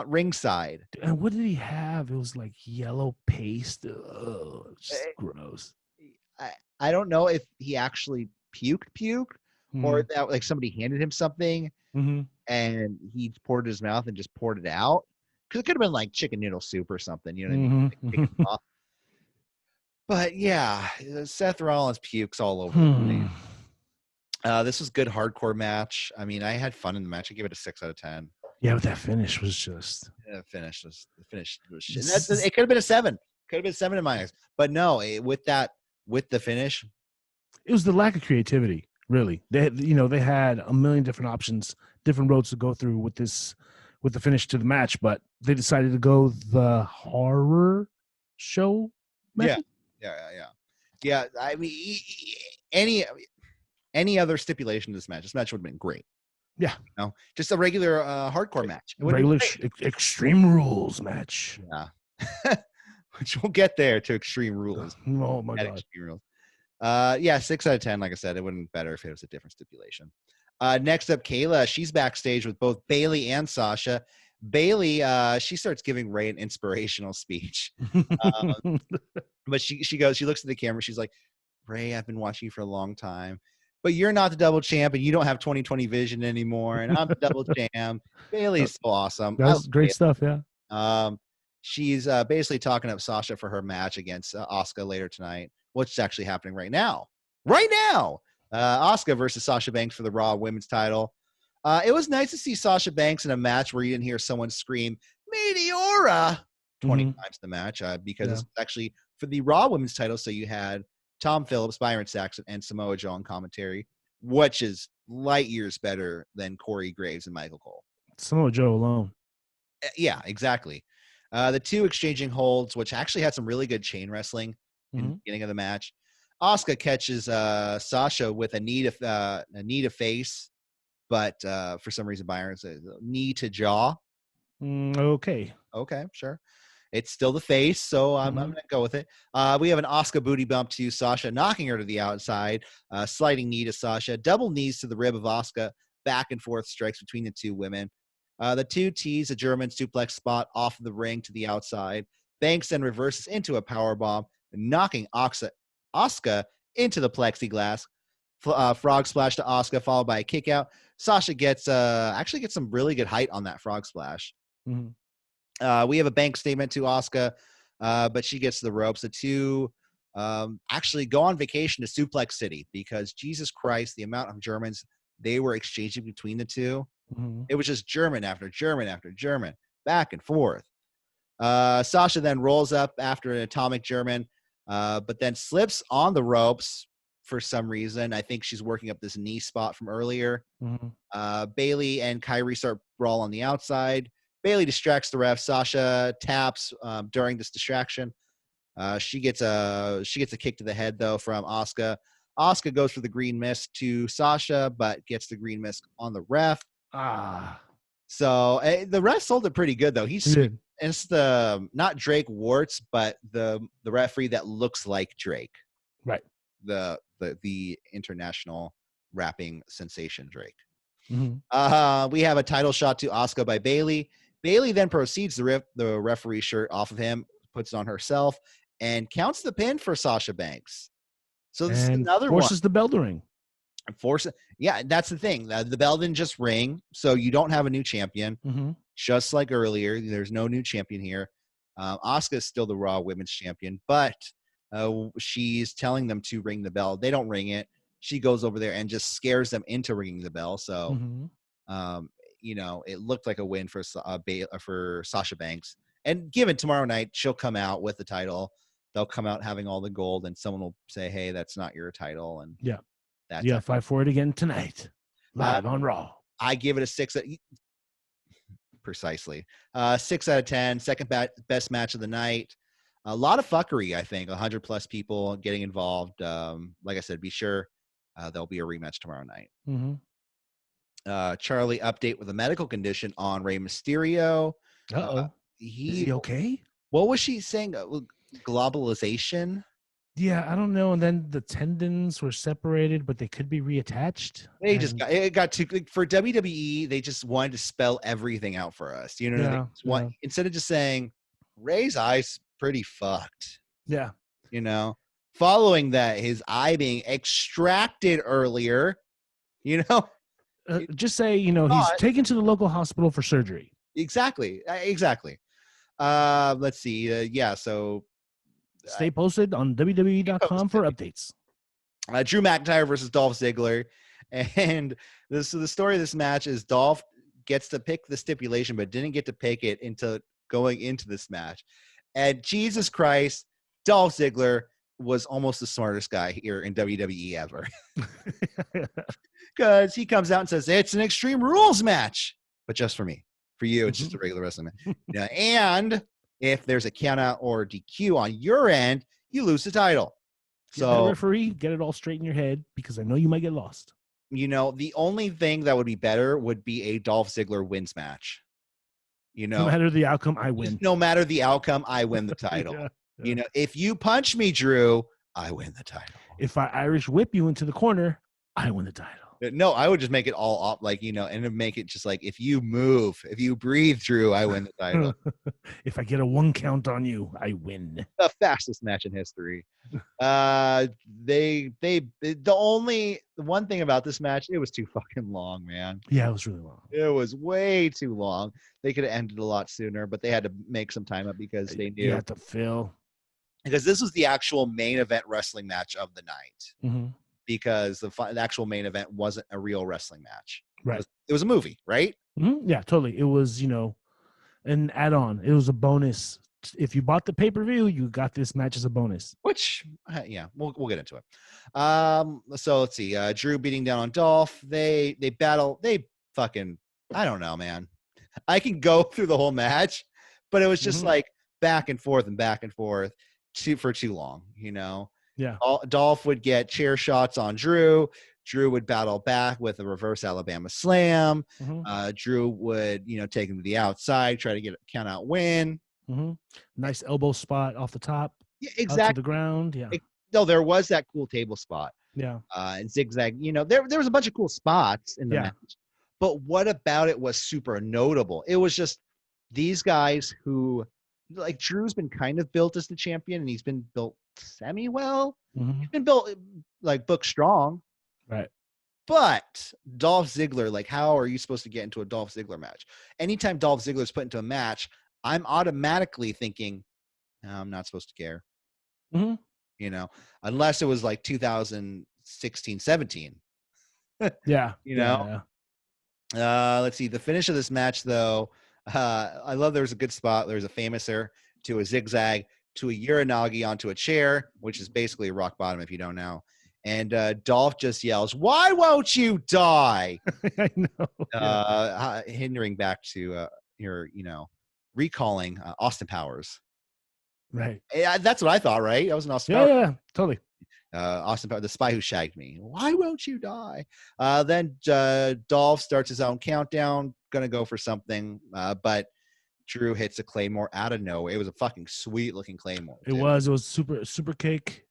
ringside. And what did he have? It was like yellow paste. Just gross. I don't know if he actually puked or that like somebody handed him something and he poured it in his mouth and just poured it out. Because it could have been like chicken noodle soup or something, you know what I mean? Like, but yeah, Seth Rollins pukes all over the place. This was a good hardcore match. I mean, I had fun in the match. I give it a 6 out of 10. Yeah, but that finish was just. The finish was shit. It could have been a 7. Could have been 7 in my eyes. But no, with the finish, it was the lack of creativity. Really, they had a million different options, different roads to go through with the finish to the match, but they decided to go the horror show method. Yeah. I mean, any other stipulation to this match would have been great. Yeah, just a regular hardcore match. Regular Extreme Rules match. Yeah, which we'll get there to Extreme Rules. Oh my god, Extreme Rules. 6 out of 10. Like I said, it wouldn't be better if it was a different stipulation. Next up, Kayla. She's backstage with both Bailey and Sasha. Bailey, she starts giving Ray an inspirational speech. But she looks at the camera. She's like, Ray, I've been watching you for a long time, but you're not the double champ and you don't have 20/20 vision anymore. And I'm the double champ. Bailey's so awesome. That's great stuff. Yeah. She's basically talking up Sasha for her match against Asuka later tonight, which is actually happening right now. Asuka versus Sasha Banks for the Raw Women's title. It was nice to see Sasha Banks in a match where you didn't hear someone scream Meteora 20 times in the match because it's actually For the Raw Women's title, so you had Tom Phillips, Byron Saxton, and Samoa Joe on commentary, which is light years better than Corey Graves and Michael Cole. Samoa Joe alone. Yeah, exactly. The two exchanging holds, which actually had some really good chain wrestling in the beginning of the match. Asuka catches Sasha with a knee to face, but for some reason Byron says knee to jaw. Okay, sure. It's still the face, so I'm going to go with it. We have an Asuka booty bump to Sasha, knocking her to the outside, sliding knee to Sasha, double knees to the rib of Asuka, back and forth strikes between the two women. The two tease a German suplex spot off of the ring to the outside. Banks then reverses into a powerbomb, knocking Asuka into the plexiglass. Frog splash to Asuka, followed by a kick out. Sasha actually gets some really good height on that frog splash. We have a bank statement to Asuka, but she gets the ropes. The two actually go on vacation to Suplex City because Jesus Christ, the amount of Germans they were exchanging between the two. It was just German after German after German, back and forth. Sasha then rolls up after an atomic German, but then slips on the ropes for some reason. I think she's working up this knee spot from earlier. Bailey and Kyrie start brawl on the outside. Bailey distracts the ref. Sasha taps during this distraction. She gets a kick to the head though from Asuka. Asuka goes for the green mist to Sasha, but gets the green mist on the ref. So the ref sold it pretty good though. It's the not Drake Warts, but the referee that looks like Drake, right? The international rapping sensation Drake. We have a title shot to Asuka by Bailey. Bailey then proceeds to rip the referee shirt off of him, puts it on herself, and counts the pin for Sasha Banks. So this is another forces the bell to ring. Yeah, that's the thing. The bell didn't just ring, so you don't have a new champion. Just like earlier, there's no new champion here. Asuka is still the Raw Women's Champion, but she's telling them to ring the bell. They don't ring it. She goes over there and just scares them into ringing the bell. So, it looked like a win for Sasha Banks. And given tomorrow night, she'll come out with the title. They'll come out having all the gold, and someone will say, "Hey, that's not your title." And fight for it again tonight, live on Raw. I give it a 6. Precisely, 6 out of 10. Second best match of the night. A lot of fuckery, I think. 100+ people getting involved. Like I said, be sure there'll be a rematch tomorrow night. Charlie update with a medical condition on Rey Mysterio. Is he okay? What was she saying? Globalization? Yeah, I don't know. And then the tendons were separated, but they could be reattached. It got too for WWE. They just wanted to spell everything out for us. You know, instead of just saying Ray's eye's pretty fucked. Yeah, following that, his eye being extracted earlier. Just say he's taken to the local hospital for surgery. Exactly. Let's see. So stay posted on WWE.com for updates. Drew McIntyre versus Dolph Ziggler. And the story of this match is Dolph gets to pick the stipulation, but didn't get to pick it until going into this match. And Jesus Christ, Dolph Ziggler was almost the smartest guy here in WWE ever. Because he comes out and says, it's an Extreme Rules match, but just for me. For you, it's just a regular wrestling match. And if there's a countout or DQ on your end, you lose the title. So referee, get it all straight in your head because I know you might get lost. The only thing that would be better would be a Dolph Ziggler wins match. No matter the outcome, I win. No matter the outcome, I win the title. If you punch me, Drew, I win the title. If I Irish whip you into the corner, I win the title. No, I would just make it all up, and make it just like, if you move, if you breathe, Drew, I win the title. If I get a 1 count on you, I win. The fastest match in history. The one thing about this match, it was too fucking long, man. Yeah, it was really long. It was way too long. They could have ended a lot sooner, but they had to make some time up because they knew. You had to fill. Because this was the actual main event wrestling match of the night. Because the actual main event wasn't a real wrestling match. Right. It was a movie, right? Yeah, totally. It was, an add-on. It was a bonus if you bought the pay-per-view, you got this match as a bonus. Which, yeah, we'll get into it. So let's see. Drew beating down on Dolph. They battle. They fucking, I don't know, man. I can go through the whole match, but it was just like back and forth for too long, you know? Yeah. Dolph would get chair shots on Drew. Drew would battle back with a reverse Alabama slam. Drew would, take him to the outside, try to get a count out win. Nice elbow spot off the top. Yeah, exactly. Out to the ground. Yeah. No, there was that cool table spot. Yeah. And zigzag, there was a bunch of cool spots in the match. But what about it was super notable? It was just these guys who, like, Drew's been kind of built as the champion, and he's been built semi-well. He's been built, like, book strong. Right. But Dolph Ziggler, like, how are you supposed to get into a Dolph Ziggler match? Anytime Dolph Ziggler's put into a match, I'm automatically thinking, no, I'm not supposed to care. Unless it was like 2016, 17. Yeah. Let's see. The finish of this match, though, I love there was a good spot. There was a famouser to a zigzag to a Uranagi onto a chair, which is basically a rock bottom if you don't know. And Dolph just yells, "Why won't you die?" I know. Hindering back to recalling Austin Powers. Right. That's what I thought, right? That was an Austin Powers. Yeah, totally. Austin Powers, the spy who shagged me. Why won't you die? Then Dolph starts his own countdown, gonna go for something, but Drew hits a Claymore out of nowhere. It was a fucking sweet looking Claymore. It was super kick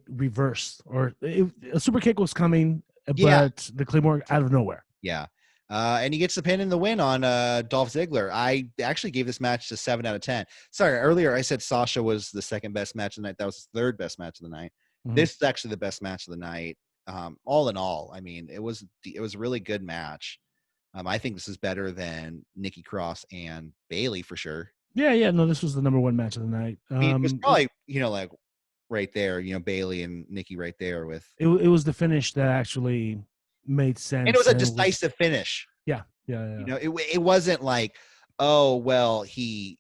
reversed, or a super kick was coming, but the Claymore out of nowhere. Yeah. And he gets the pin and the win on Dolph Ziggler. I actually gave this match a 7 out of 10. Sorry, earlier I said Sasha was the second best match of the night. That was the third best match of the night. This is actually the best match of the night. All in all, I mean, it was a really good match. I think this is better than Nikki Cross and Bayley for sure. Yeah. No, this was the number one match of the night. I mean, it was probably, like right there, Bayley and Nikki right there with. It was the finish that actually made sense. And it was a decisive finish. Yeah. It wasn't like, oh, well, he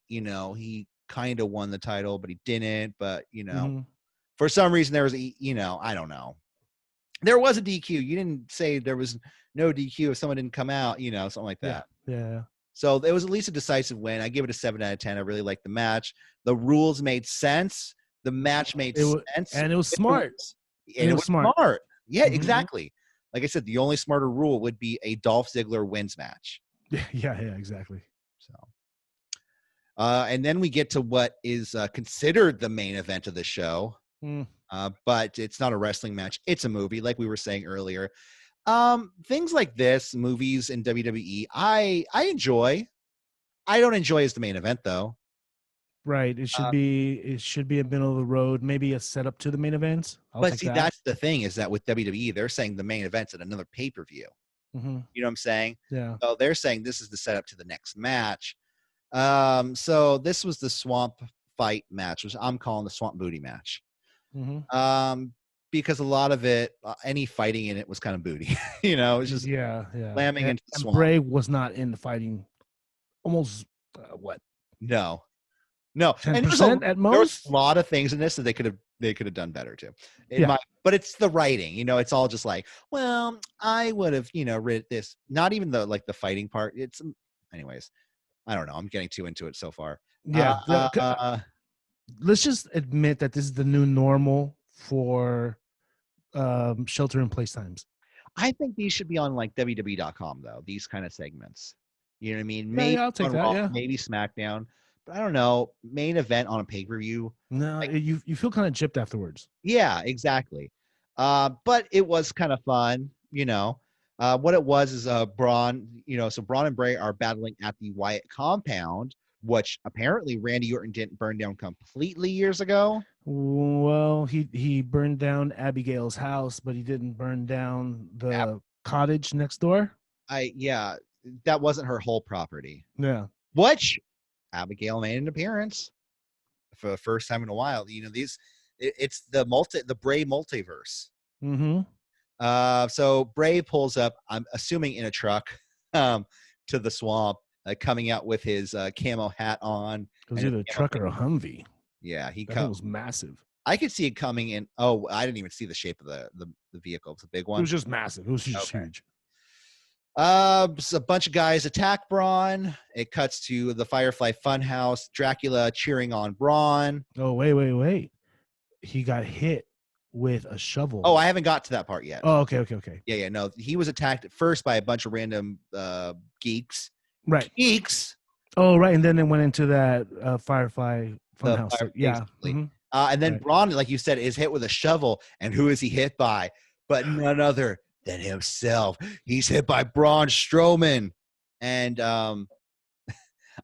kind of won the title, but he didn't. But, for some reason there was, I don't know. There was a DQ. You didn't say there was no DQ if someone didn't come out, something like that. Yeah. So it was at least a decisive win. I give it a 7 out of 10. I really liked the match. The rules made sense. The match made sense. And it was smart. And it was smart. Yeah, exactly. Like I said, the only smarter rule would be a Dolph Ziggler wins match. Yeah, exactly. So, and then we get to what is considered the main event of the show. But it's not a wrestling match. It's a movie, like we were saying earlier. Things like this, movies in WWE, I enjoy. I don't enjoy as the main event, though. Right. It should be a middle of the road, maybe a setup to the main event. But see, that's the thing, is that with WWE, they're saying the main event's at another pay-per-view. You know what I'm saying? Yeah. So they're saying this is the setup to the next match. So this was the swamp fight match, which I'm calling the swamp booty match. Because a lot of it, any fighting in it was kind of booty. It was just slamming into the swamp. Bray was not in the fighting. Almost what? No. 10% at most. There was a lot of things in this that they could have done better too. But it's the writing. It's all just like, well, I would have read this. Not even the fighting part. It's anyways. I don't know. I'm getting too into it so far. Yeah. Let's just admit that this is the new normal for shelter in place times. I think these should be on like WWE.com though. These kind of segments. You know what I mean? Maybe I'll take that. Raw, maybe SmackDown. But I don't know. Main event on a pay-per-view. No, you feel kind of gypped afterwards. Yeah, exactly. But it was kind of fun. What it was is Braun. So Braun and Bray are battling at the Wyatt compound, which apparently Randy Orton didn't burn down completely years ago. Well, he burned down Abigail's house, but he didn't burn down the cottage next door. That wasn't her whole property. Yeah. Which Abigail made an appearance for the first time in a while. It's the Bray multiverse. So Bray pulls up, I'm assuming in a truck, to the swamp. coming out with his camo hat on. It was either a truck or a Humvee. Yeah, that thing was massive. I could see it coming in. Oh, I didn't even see the shape of the vehicle. It's a big one. It was just massive. It was just huge. So a bunch of guys attack Braun. It cuts to the Firefly Funhouse. Dracula cheering on Braun. Oh, wait. He got hit with a shovel. Oh, I haven't got to that part yet. Oh, okay. Yeah. No, he was attacked at first by a bunch of random geeks. Right. Geeks. Oh, right. And then it went into that Firefly Funhouse. Yeah. Mm-hmm. And then Braun, like you said, is hit with a shovel. And who is he hit by? But none other than himself. He's hit by Braun Strowman. And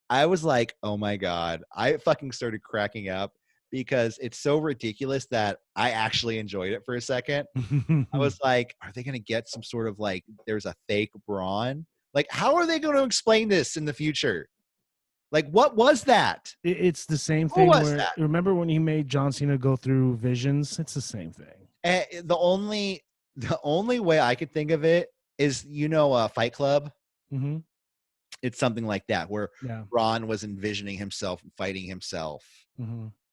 I was like, oh my God. I fucking started cracking up because it's so ridiculous that I actually enjoyed it for a second. I was like, are they going to get some sort of like, there's a fake Braun? Like, how are they going to explain this in the future? Like, what was that? It's the same thing. Remember when he made John Cena go through visions? It's the same thing. And the only way I could think of it is, Fight Club. Mm-hmm. It's something like that, where Braun was envisioning himself and fighting himself,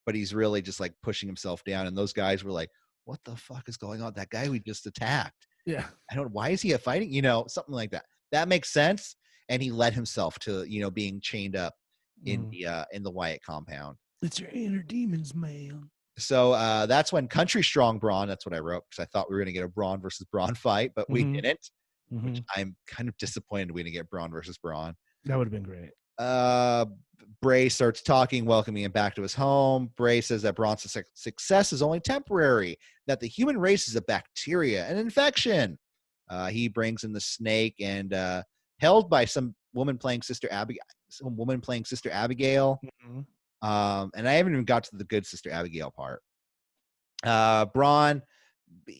but he's really just like pushing himself down. And those guys were like, "What the fuck is going on? That guy we just attacked. Yeah, I don't. Why is he fighting? Something like that. That makes sense." And he led himself to being chained up in the Wyatt compound. It's your inner demons, man. So that's when Country Strong Braun, that's what I wrote, because I thought we were going to get a Braun versus Braun fight, but we didn't, which I'm kind of disappointed we didn't get Braun versus Braun. That would have been great. Bray starts talking, welcoming him back to his home. Bray says that Braun's success is only temporary, that the human race is a bacteria, an infection. He brings in the snake and held by some woman playing Sister Abigail. And I haven't even got to the good Sister Abigail part. Braun,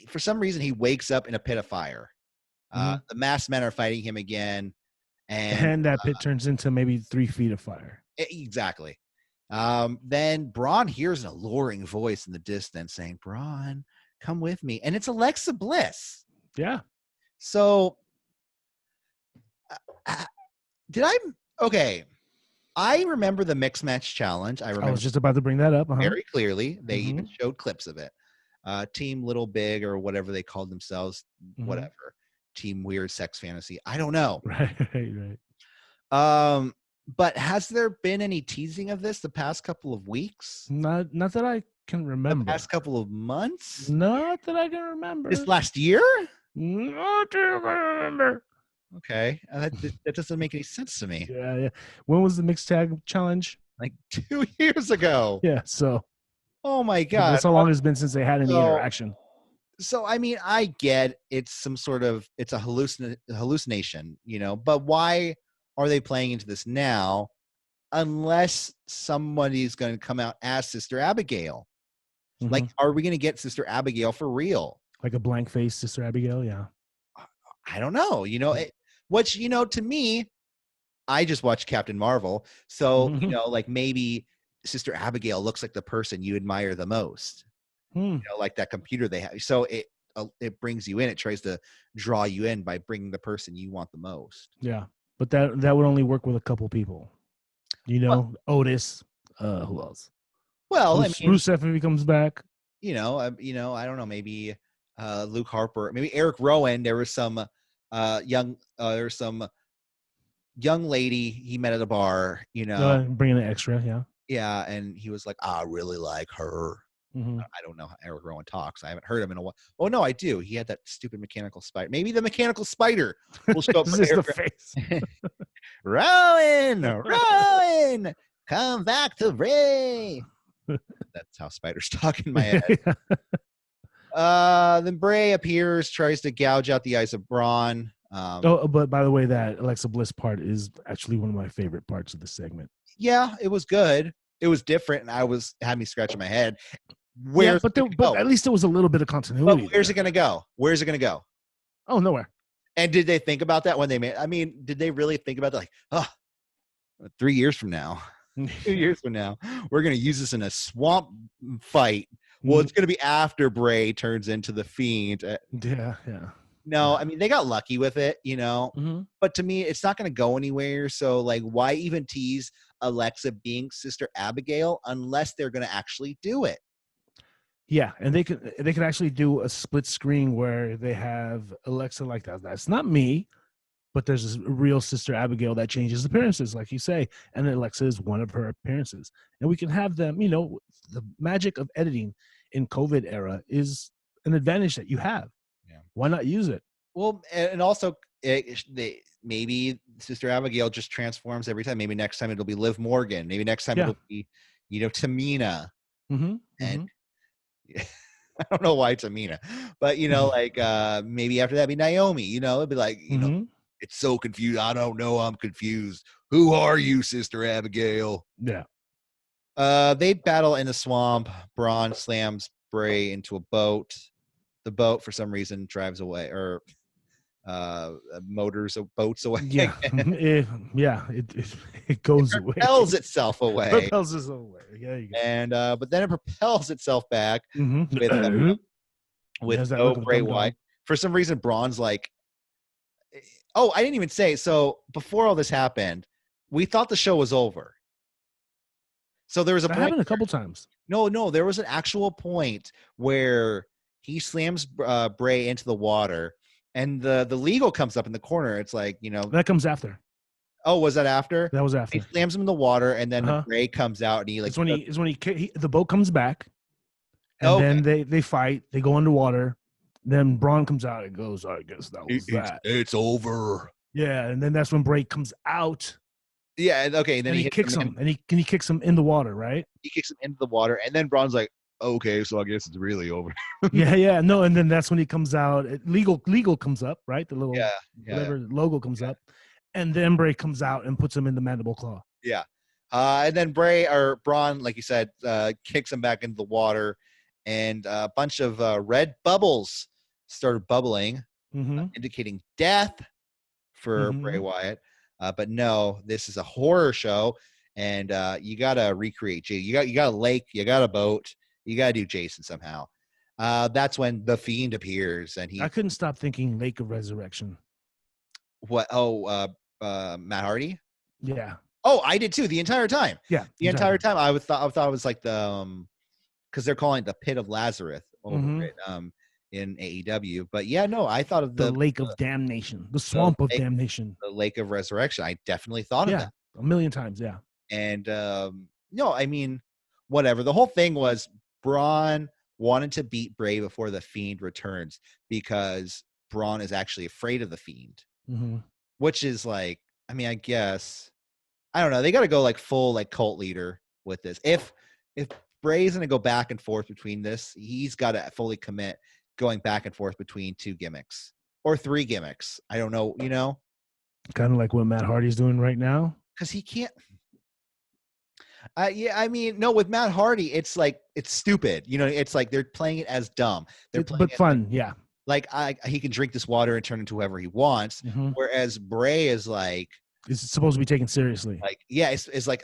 for some reason, he wakes up in a pit of fire. The masked men are fighting him again. And that pit turns into maybe 3 feet of fire. Exactly. Then Braun hears an alluring voice in the distance saying, "Braun, come with me." And it's Alexa Bliss. Yeah. So okay. I remember the mixed match challenge. I was just about to bring that up. Very clearly. They even showed clips of it. Team Little Big or whatever they called themselves, whatever. Team Weird Sex Fantasy. I don't know. Right. But has there been any teasing of this the past couple of weeks? Not that I can remember. The past couple of months? Not that I can remember. This last year? Not that I can remember. Okay. That doesn't make any sense to me. Yeah. When was the mixed tag challenge? Like 2 years ago. Yeah, so. Oh my God. That's how long it's been since they had any interaction. So, I mean, I get it's a hallucination, but why are they playing into this now unless somebody's going to come out as Sister Abigail? Like, are we going to get Sister Abigail for real? Like a blank face Sister Abigail? Yeah. I don't know. To me, I just watched Captain Marvel. So, like maybe Sister Abigail looks like the person you admire the most. Like that computer they have. So it brings you in. It tries to draw you in by bringing the person you want the most. Yeah, but that would only work with a couple people. Otis. Who else? Well, Rusev if he comes back. I don't know. Maybe Luke Harper. Maybe Eric Rowan. There was some young lady he met at a bar. Bringing an extra. Yeah. Yeah, and he was like, "I really like her." I don't know how Eric Rowan talks. I haven't heard him in a while. Oh no, I do. He had that stupid mechanical spider. Maybe the mechanical spider will show up. This is the face. Rowan, come back to Bray. That's how spiders talk in my head. Then Bray appears, tries to gouge out the eyes of Braun. But by the way, that Alexa Bliss part is actually one of my favorite parts of the segment. Yeah, it was good. It was different, and had me scratching my head. But at least there was a little bit of continuity. But where's it going to go? Where's it going to go? Oh, nowhere. And did they think about that when they made? I mean, did they really think about that? Like, 3 years from now, 2 years from now, we're going to use this in a swamp fight. Well, it's going to be after Bray turns into the Fiend. Yeah. No, Yeah. I mean, they got lucky with it, Mm-hmm. but to me, it's not going to go anywhere. So, like, why even tease Alexa being Sister Abigail unless they're going to actually do it? Yeah, and they could actually do a split screen where they have Alexa like that. That's not me, but there's a real Sister Abigail that changes appearances, like you say, and Alexa is one of her appearances. And we can have them, the magic of editing in COVID era is an advantage that you have. Yeah. Why not use it? Well, and also, maybe Sister Abigail just transforms every time. Maybe next time it'll be Liv Morgan. Maybe next time it'll be, Tamina. Mm-hmm. And Mm-hmm. I don't know why Tamina, but like maybe after that be Naomi. It'd be like, Mm-hmm. it's so confused. I don't know. I'm confused. Who are you, Sister Abigail? Yeah. They battle in the swamp. Braun slams Bray into a boat. The boat, for some reason, drives away or motors of boats away. Yeah. It It goes away. propels itself away. Propels us away. Yeah, you go. And but then it propels itself back Mm-hmm. with no Bray Wyatt. For some reason, Braun's like, oh, I didn't even say. So before all this happened, we thought the show was over. So there was a That point. happened a couple times. No, there was an actual point where he slams Bray into the water, and the legal comes up in the corner. It's like, That comes after. Oh, was that after? That was after. He slams him in the water, and then Bray comes out, and he like. It's when the boat comes back, and then they fight. They go underwater. Then Braun comes out and goes, I guess that was that. It's over. Yeah, and then that's when Bray comes out. Yeah, okay. And then he kicks him, and he kicks him in the water, right? He kicks him into the water, and then Braun's like, okay, so I guess it's really over. yeah. No, and then that's when he comes out. Legal comes up, right? The little whatever logo comes up. And then Bray comes out and puts him in the mandible claw. Yeah. And then Braun, like you said, kicks him back into the water, and a bunch of red bubbles started bubbling, indicating death for Bray Wyatt. But no, this is a horror show, and you gotta recreate Jason. You got a lake, you got a boat, you gotta do Jason somehow. That's when the Fiend appears, and I couldn't stop thinking Lake of Resurrection. What? Oh, Matt Hardy. Yeah. Oh, I did too. The entire time. Yeah. The entire time, I thought it was like the because they're calling it the Pit of Lazarus over it in AEW. But yeah, no, I thought of the Lake of Damnation, the Swamp of Damnation, the Lake of Resurrection. I definitely thought of that a million times. Yeah. And no, I mean, whatever. The whole thing was Braun wanted to beat Bray before the Fiend returns because Braun is actually afraid of the Fiend. Which is like, I mean, I guess, I don't know. They got to go like full like cult leader with this. If Bray's going to go back and forth between this, he's got to fully commit going back and forth between 2 gimmicks or 3 gimmicks. I don't know, Kind of like what Matt Hardy's doing right now. Because he can't. Yeah, I mean, no, with Matt Hardy, it's like, it's stupid. It's like they're playing it as dumb. But fun, yeah. Like he can drink this water and turn into whoever he wants, whereas Bray is like it's supposed to be taken seriously. Like it's like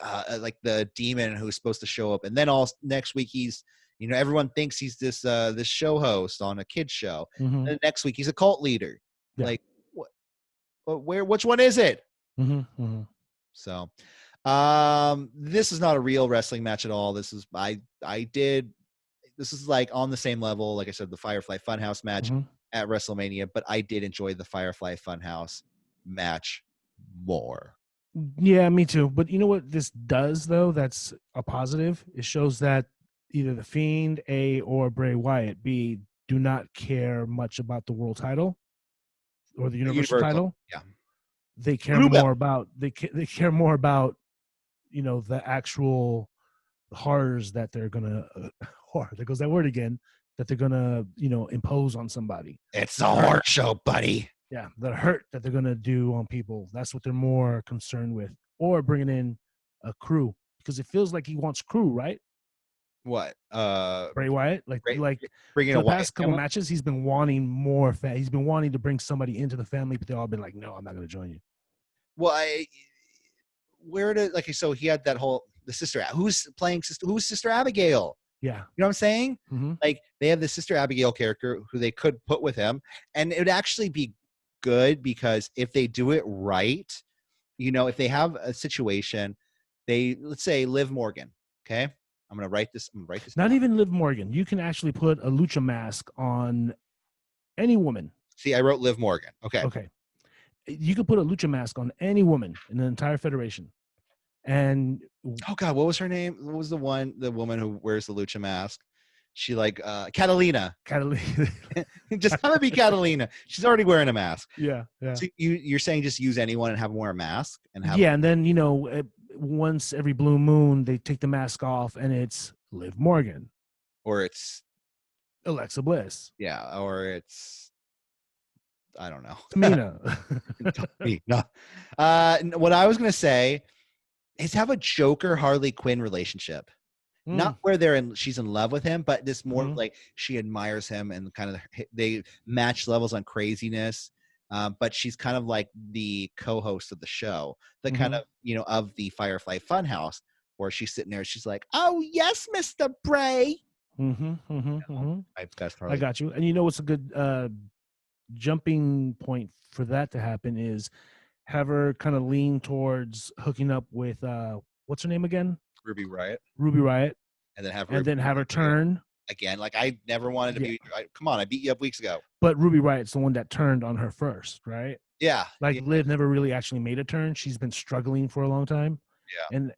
the demon who's supposed to show up, and then all next week he's everyone thinks he's this show host on a kids show, and the next week he's a cult leader. Yeah. Like what? Which one is it? So, this is not a real wrestling match at all. This is This is like on the same level, like I said, the Firefly Funhouse match at WrestleMania, but I did enjoy the Firefly Funhouse match more. Yeah, me too. But you know what this does, though? That's a positive. It shows that either the Fiend, A, or Bray Wyatt, B, do not care much about the world title or the Universal title. Yeah, they care more about they care more about the actual horrors that they're gonna horror. There goes that word again. That they're gonna impose on somebody. It's a horror show, buddy. Yeah, the hurt that they're gonna do on people. That's what they're more concerned with, or bringing in a crew because it feels like he wants crew, right? What? Bray Wyatt, like bringing the past couple matches, he's been wanting more. He's been wanting to bring somebody into the family, but they all been like, "No, I'm not gonna join you." Well, so he had that whole the sister. Who's playing sister? Who's Sister Abigail? Yeah. You know what I'm saying? Mm-hmm. Like they have the Sister Abigail character who they could put with him, and it would actually be good because if they do it right, you know, if they have a situation, let's say Liv Morgan. Okay, I'm gonna write this. Not down. even Liv Morgan. You can actually put a lucha mask on any woman. See, I wrote Liv Morgan. Okay. Okay. You could put a lucha mask on any woman in the entire federation. And oh God, what was her name? What was the woman who wears the lucha mask? She like Catalina. Just have it be Catalina. She's already wearing a mask. Yeah. So you're saying just use anyone and have them wear a mask and have and then once every blue moon they take the mask off and it's Liv Morgan, or it's Alexa Bliss. Yeah, or it's I don't know. Tamina. No. What I was gonna say is have a Joker Harley Quinn relationship. Not where she's in love with him, but this more like she admires him and kind of they match levels on craziness. But she's kind of like the co-host of the show, the kind of, of the Firefly Funhouse, where she's sitting there. She's like, "Oh yes, Mr. Bray." I got you. And what's a good jumping point for that to happen is have her kind of lean towards hooking up with what's her name again? Ruby Riott. And then have her turn again. Like I never wanted to be. Come on, I beat you up weeks ago. But Ruby Riott's the one that turned on her first, right? Yeah. Like Liv never really actually made a turn. She's been struggling for a long time. Yeah. And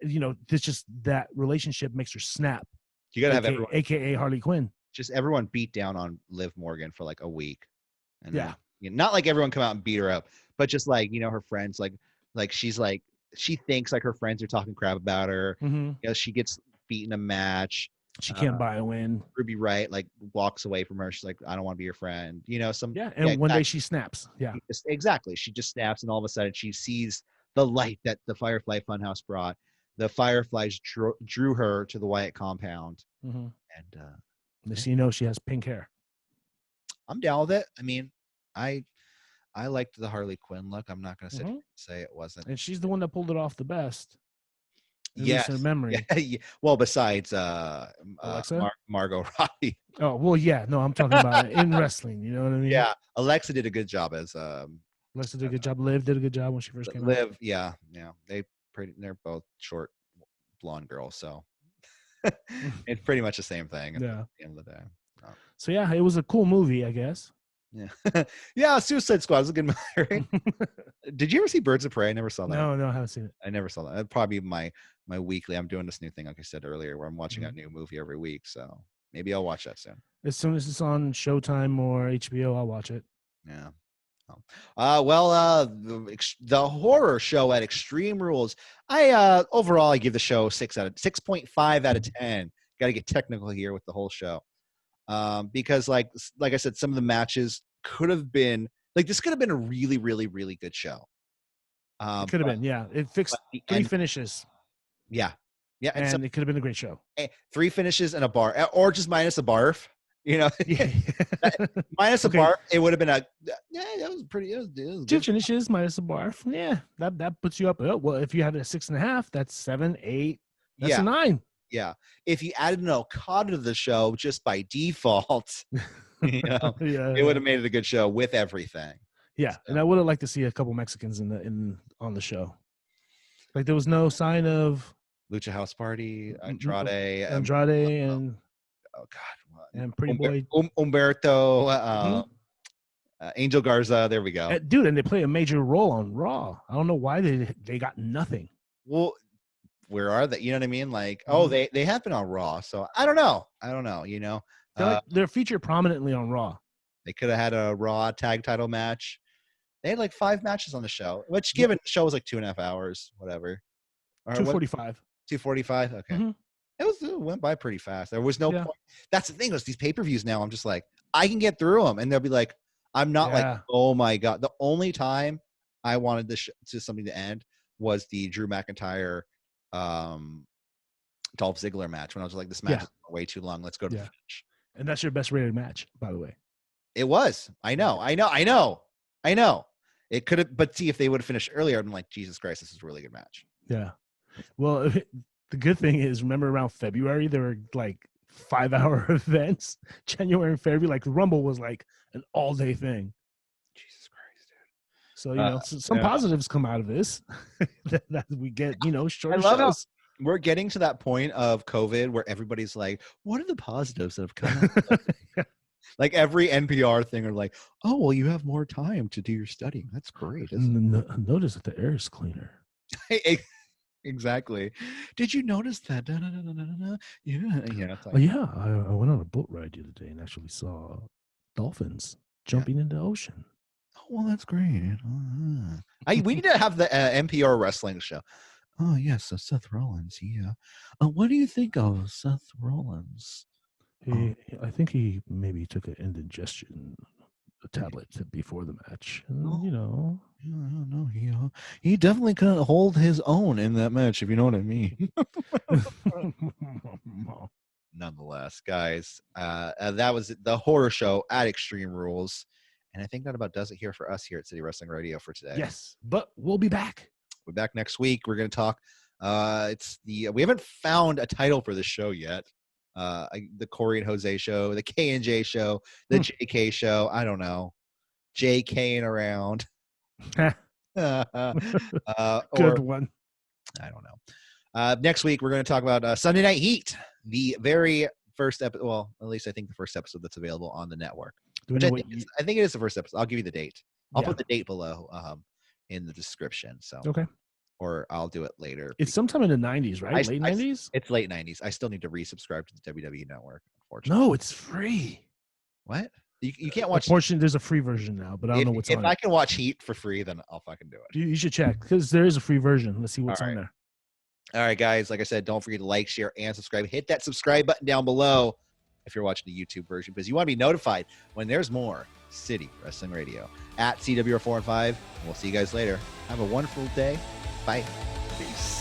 this just that relationship makes her snap. You gotta have everyone, aka Harley Quinn. Just everyone beat down on Liv Morgan for like a week. And then, not like everyone come out and beat her up, but just like her friends, like she's like she thinks like her friends are talking crap about her. She gets beaten a match. She can't buy a win. Ruby Riott like walks away from her. She's like, I don't want to be your friend. One day she snaps. Yeah, exactly. She just snaps, and all of a sudden she sees the light that the Firefly Funhouse brought. The Fireflies drew her to the Wyatt compound, and next she has pink hair. I'm down with it. I mean, I liked the Harley Quinn look. I'm not going to say it wasn't. And she's the one that pulled it off the best. Yes. In memory. Yeah. Well, besides Margot Robbie. Oh, well, yeah. No, I'm talking about in wrestling. You know what I mean? Yeah. Alexa did a good job as Alexa did a good job. Liv did a good job when she first came out. Yeah. They're both short blonde girls, so it's pretty much the same thing at the end of the day. So yeah, it was a cool movie, I guess. Yeah. Yeah, Suicide Squad was a good movie, right? Did you ever see Birds of Prey? I never saw that. No, I haven't seen it. I never saw that. That'd probably be my weekly. I'm doing this new thing, like I said earlier, where I'm watching a new movie every week. So maybe I'll watch that soon. As soon as it's on Showtime or HBO, I'll watch it. Yeah. The horror show at Extreme Rules. Overall I give the show 6.5 out of 10. Got to get technical here with the whole show. Because like I said, some of the matches could have been like this could have been a really, really, really good show. It could have been, yeah. It fixed 3 finishes. Yeah. Yeah. And it could have been a great show. 3 finishes and a bar, or just minus a barf. Minus a barf, it would have been that was pretty. It was 2 finishes minus a barf. Yeah, that puts you up. Oh, well, if you had a 6.5, that's 7, 8. That's a 9. Yeah, if you added an Okada to the show just by default, it would have made it a good show with everything. Yeah, and I would have liked to see a couple Mexicans on the show. Like there was no sign of Lucha House Party, Andrade, and oh God, and Pretty Boy Humberto, Angel Garza. There we go, dude. And they play a major role on Raw. I don't know why they got nothing. Well, where are they? You know what I mean? Like, they have been on Raw, so I don't know. They're featured prominently on Raw. They could have had a Raw tag title match. They had like 5 matches on the show, which given the show was like 2.5 hours, whatever. 2:45. 2:45. Okay. It went by pretty fast. There was no point. That's the thing. Is these pay-per-views now, I'm just like, I can get through them, and they'll be like, I'm not like, oh my God. The only time I wanted something to end was the Drew McIntyre, Dolph Ziggler match, when I was like, this match is way too long. Let's go to the finish. And that's your best rated match, by the way. It was. I know. It could have, but see, if they would have finished earlier, I'm like, Jesus Christ, this is a really good match. Yeah. Well, the good thing is, remember around February, there were like 5-hour events, January and February. Like Rumble was like an all-day thing. Jesus Christ, dude. So, you know, some positives come out of this that we get, you know, shorter I love shows. We're getting to that point of COVID where everybody's like, what are the positives that have come out? Yeah. Like every NPR thing are like, oh, well, you have more time to do your studying. That's great. Notice that the air is cleaner. Exactly. Did you notice that? Yeah. Oh, yeah. I went on a boat ride the other day and actually saw dolphins jumping in the ocean. Oh, well, that's great. We need to have the NPR wrestling show. Oh, yes. So Seth Rollins. Yeah. What do you think of Seth Rollins? I think he maybe took an indigestion tablet before the match. And, you know. I don't know. He definitely couldn't hold his own in that match, if you know what I mean. Nonetheless, guys, that was the horror show at Extreme Rules. And I think that about does it here for us here at City Wrestling Radio for today. Yes, but we'll be back. We're back next week. We're going to talk. We haven't found a title for this show yet. The Korey and Jose show, the K&J show, the JK show. I don't know. JKing around. Good one. I don't know. Next week, we're going to talk about Sunday Night Heat, the very first episode. Well, at least I think the first episode that's available on the network. I think it is the first episode. I'll give you the date. I'll put the date below in the description. So okay. Or I'll do it later. It's sometime in the 90s, right? Late 90s? It's late 90s. I still need to resubscribe to the WWE Network, unfortunately. No, it's free. What? You can't watch. Unfortunately, there's a free version now, but I don't know what's on it. If I can watch Heat for free, then I'll fucking do it. You should check because there is a free version. Let's see what's on there. All right, guys. Like I said, don't forget to like, share, and subscribe. Hit that subscribe button down below if you're watching the YouTube version because you want to be notified when there's more City Wrestling Radio at CWR4 and 5. We'll see you guys later. Have a wonderful day. Bye. Peace.